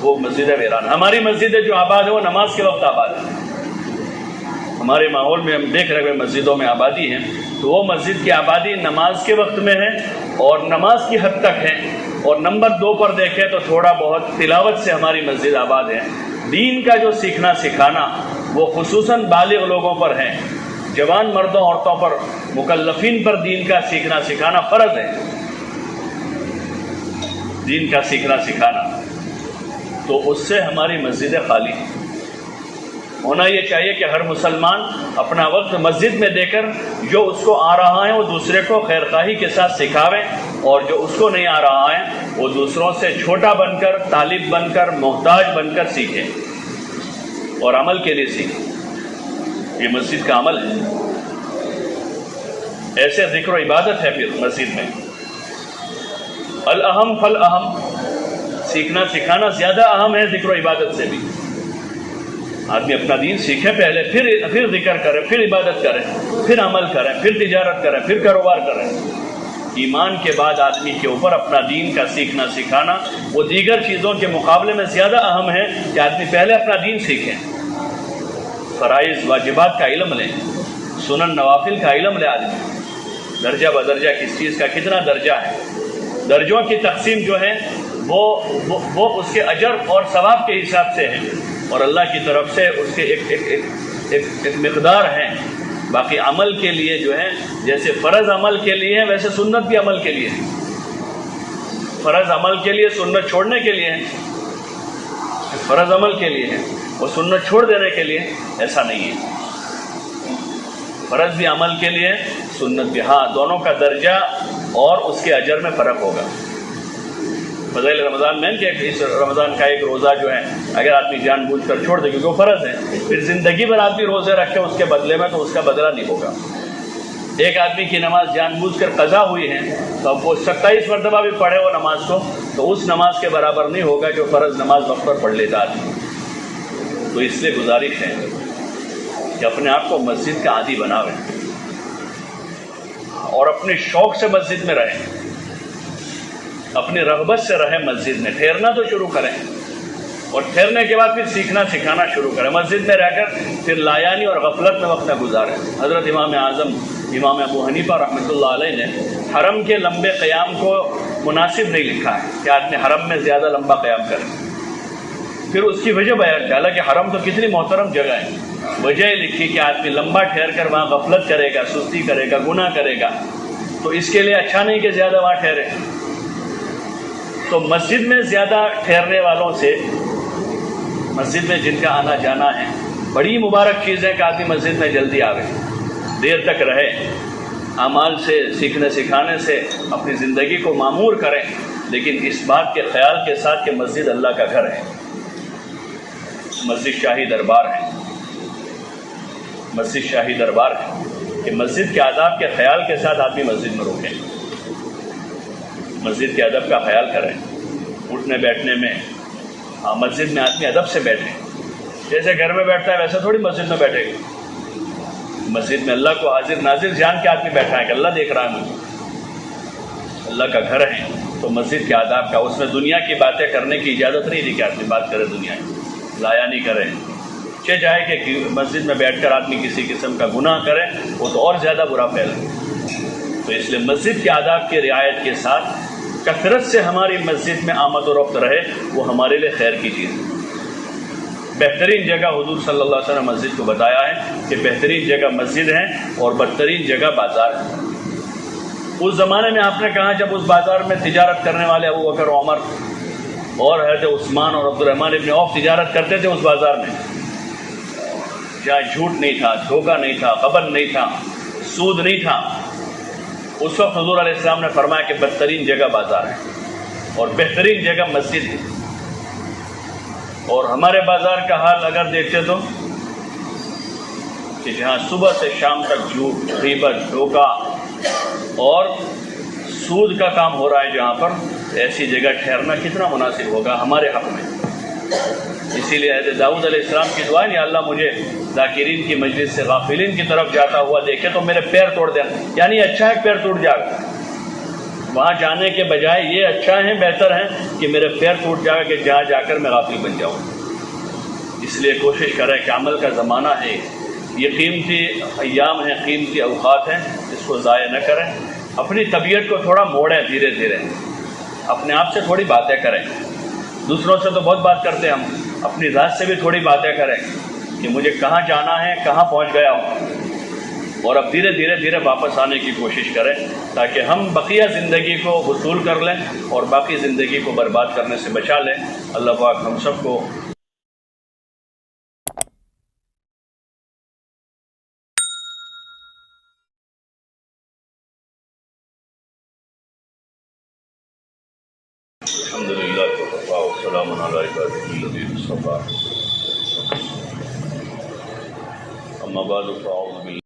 وہ مسجدیں ویران۔ ہماری مسجدیں جو آباد ہے وہ نماز کے وقت آباد ہے۔ ہمارے ماحول میں ہم دیکھ رہے ہیں مسجدوں میں آبادی ہے، تو وہ مسجد کی آبادی نماز کے وقت میں ہے اور نماز کی حد تک ہے۔ اور نمبر 2 پر دیکھیں تو تھوڑا بہت تلاوت سے ہماری مسجد آباد ہے۔ دین کا جو سیکھنا سکھانا وہ خصوصاً بالغ لوگوں پر ہے، جوان مردوں عورتوں پر، مکلفین پر دین کا سیکھنا سکھانا فرض ہے۔ دین کا سیکھنا سکھانا، تو اس سے ہماری مسجدیں خالی ہیں۔ ہونا یہ چاہیے کہ ہر مسلمان اپنا وقت مسجد میں دے کر جو اس کو آ رہا ہے وہ دوسرے کو خیر خواہی کے ساتھ سکھاوے، اور جو اس کو نہیں آ رہا ہے وہ دوسروں سے چھوٹا بن کر، طالب بن کر، محتاج بن کر سیکھے اور عمل کے لیے سیکھے۔ یہ مسجد کا عمل ہے، ایسے ذکر و عبادت ہے پھر مسجد میں۔ الاہم فالاہم، سیکھنا سکھانا زیادہ اہم ہے ذکر و عبادت سے بھی۔ آدمی اپنا دین سیکھے پہلے، پھر ذکر کرے، پھر عبادت کرے، پھر عمل کرے، پھر تجارت کرے، پھر کاروبار کرے۔ ایمان کے بعد آدمی کے اوپر اپنا دین کا سیکھنا سکھانا وہ دیگر چیزوں کے مقابلے میں زیادہ اہم ہے کہ آدمی پہلے اپنا دین سیکھیں، فرائض واجبات کا علم لیں، سنن نوافل کا علم لے آدمی، درجہ بدرجہ کس چیز کا کتنا درجہ ہے۔ درجوں کی تقسیم جو ہے وہ اس کے اجر اور ثواب کے حساب سے ہے، اور اللہ کی طرف سے اس کے ایک مقدار ہے۔ باقی عمل کے لیے جو ہے جیسے فرض عمل کے لیے ہے ویسے سنت بھی عمل کے لیے ہے۔ فرض عمل کے لیے، سنت چھوڑنے کے لیے ہے۔ فرض عمل کے لیے ہے اور سنت چھوڑ دینے کے لیے ایسا نہیں ہے۔ فرض بھی عمل کے لیے، سنت بھی، ہاں دونوں کا درجہ اور اس کے اجر میں فرق ہوگا۔ فضائل رمضان میں کہ اس رمضان کا ایک روزہ جو ہے اگر آدمی جان بوجھ کر چھوڑ دے کیونکہ وہ فرض ہے، پھر زندگی بھر آدمی روزے رکھے اس کے بدلے میں تو اس کا بدلہ نہیں ہوگا۔ ایک آدمی کی نماز جان بوجھ کر قضا ہوئی ہے تو اب وہ 27 مرتبہ بھی پڑھے وہ نماز کو تو اس نماز کے برابر نہیں ہوگا جو فرض نماز وقت پر پڑھ لیتا آدمی۔ تو اس لیے گزارش ہے کہ اپنے آپ کو مسجد کا عادی بناویں اور اپنے شوق سے مسجد میں رہیں، اپنی رغبت سے رہیں مسجد میں، ٹھہرنا تو شروع کریں اور ٹھہرنے کے بعد پھر سیکھنا سکھانا شروع کریں۔ مسجد میں رہ کر پھر لایانی اور غفلت میں وقت نہ گزاریں۔ حضرت امام اعظم امام ابو حنیفہ رحمۃ اللہ علیہ نے حرم کے لمبے قیام کو مناسب نہیں لکھا ہے کہ آدمی حرم میں زیادہ لمبا قیام کرے، پھر اس کی وجہ بیان کی، حالانکہ حرم تو کتنی محترم جگہ ہے، وجہ یہ لکھی کہ آدمی لمبا ٹھہر کر وہاں غفلت کرے گا، سستی کرے گا، گناہ کرے گا، تو اس کے لیے اچھا نہیں کہ زیادہ وہاں ٹھہرے۔ تو مسجد میں زیادہ ٹھہرنے والوں سے، مسجد میں جن کا آنا جانا ہے، بڑی مبارک چیز ہے کہ آدمی مسجد میں جلدی آوے، دیر تک رہے، اعمال سے، سیکھنے سکھانے سے اپنی زندگی کو معمور کریں، لیکن اس بات کے خیال کے ساتھ کہ مسجد اللہ کا گھر ہے، مسجد شاہی دربار ہے، مسجد شاہی دربار ہے، کہ مسجد کے آداب کے خیال کے ساتھ آدمی مسجد میں رکیں، مسجد کے ادب کا خیال کریں، اٹھنے بیٹھنے میں، مسجد میں آدمی ادب سے بیٹھے، جیسے گھر میں بیٹھتا ہے ویسے تھوڑی مسجد میں بیٹھے گا۔ مسجد میں اللہ کو حاضر ناظر جان کے آدمی بیٹھا ہے کہ اللہ دیکھ رہا ہے مجھے، اللہ کا گھر ہے، تو مسجد کے آداب کا، اس میں دنیا کی باتیں کرنے کی اجازت نہیں دی کہ آدمی بات کرے دنیا کی، لایا نہیں کرے، چاہے کہ مسجد میں بیٹھ کر آدمی کسی قسم کا گناہ کرے وہ تو اور زیادہ برا پھیلے۔ تو اس لیے مسجد کے آداب کی رعایت کے ساتھ کثرت سے ہماری مسجد میں آمد و رفت رہے، وہ ہمارے لیے خیر کی چیز ہے۔ بہترین جگہ حضور صلی اللہ علیہ وسلم مسجد کو بتایا ہے کہ بہترین جگہ مسجد ہے اور بدترین جگہ بازار ہے۔ اس زمانے میں آپ نے کہا جب اس بازار میں تجارت کرنے والے ابو بکر و عمر اور حضرت عثمان اور عبد الرحمن ابن عوف تجارت کرتے تھے، اس بازار میں جہاں جھوٹ نہیں تھا، دھوکہ نہیں تھا، غبن نہیں تھا، سود نہیں تھا، اس وقت حضور علیہ السلام نے فرمایا کہ بدترین جگہ بازار ہے اور بہترین جگہ مسجد ہے۔ اور ہمارے بازار کا حال اگر دیکھتے تو کہ جہاں صبح سے شام تک جھوٹ، غیبت، دھوکہ اور سود کا کام ہو رہا ہے، جہاں پر ایسی جگہ ٹھہرنا کتنا مناسب ہوگا ہمارے حق میں۔ اسی لیے حضرت داؤد علیہ السلام کی دعا ہے، یا اللہ مجھے ذاکرین کی مجلس سے غافلین کی طرف جاتا ہوا دیکھے تو میرے پیر توڑ دینا، یعنی اچھا ہے پیر ٹوٹ جائے گا، وہاں جانے کے بجائے یہ اچھا ہے، بہتر ہے کہ میرے پیر ٹوٹ جائے گا کہ جہاں جا کر میں غافل بن جاؤں۔ اس لیے کوشش کریں کہ عمل کا زمانہ ہے، یہ قیمتی ایام ہیں، قیمتی اوقات ہیں، اس کو ضائع نہ کریں۔ اپنی طبیعت کو تھوڑا موڑیں، دھیرے دھیرے اپنے آپ سے تھوڑی باتیں کریں، دوسروں سے تو بہت بات کرتے ہیں ہم، اپنی ذات سے بھی تھوڑی باتیں کریں کہ مجھے کہاں جانا ہے، کہاں پہنچ گیا ہوں، اور اب دھیرے دھیرے واپس آنے کی کوشش کریں تاکہ ہم بقیہ زندگی کو وصول کر لیں اور باقی زندگی کو برباد کرنے سے بچا لیں۔ اللہ پاک ہم سب کو الحمدللہ والسلام علی عبادہ الذین اصطفیٰ، اما بعد فاعوذ باللہ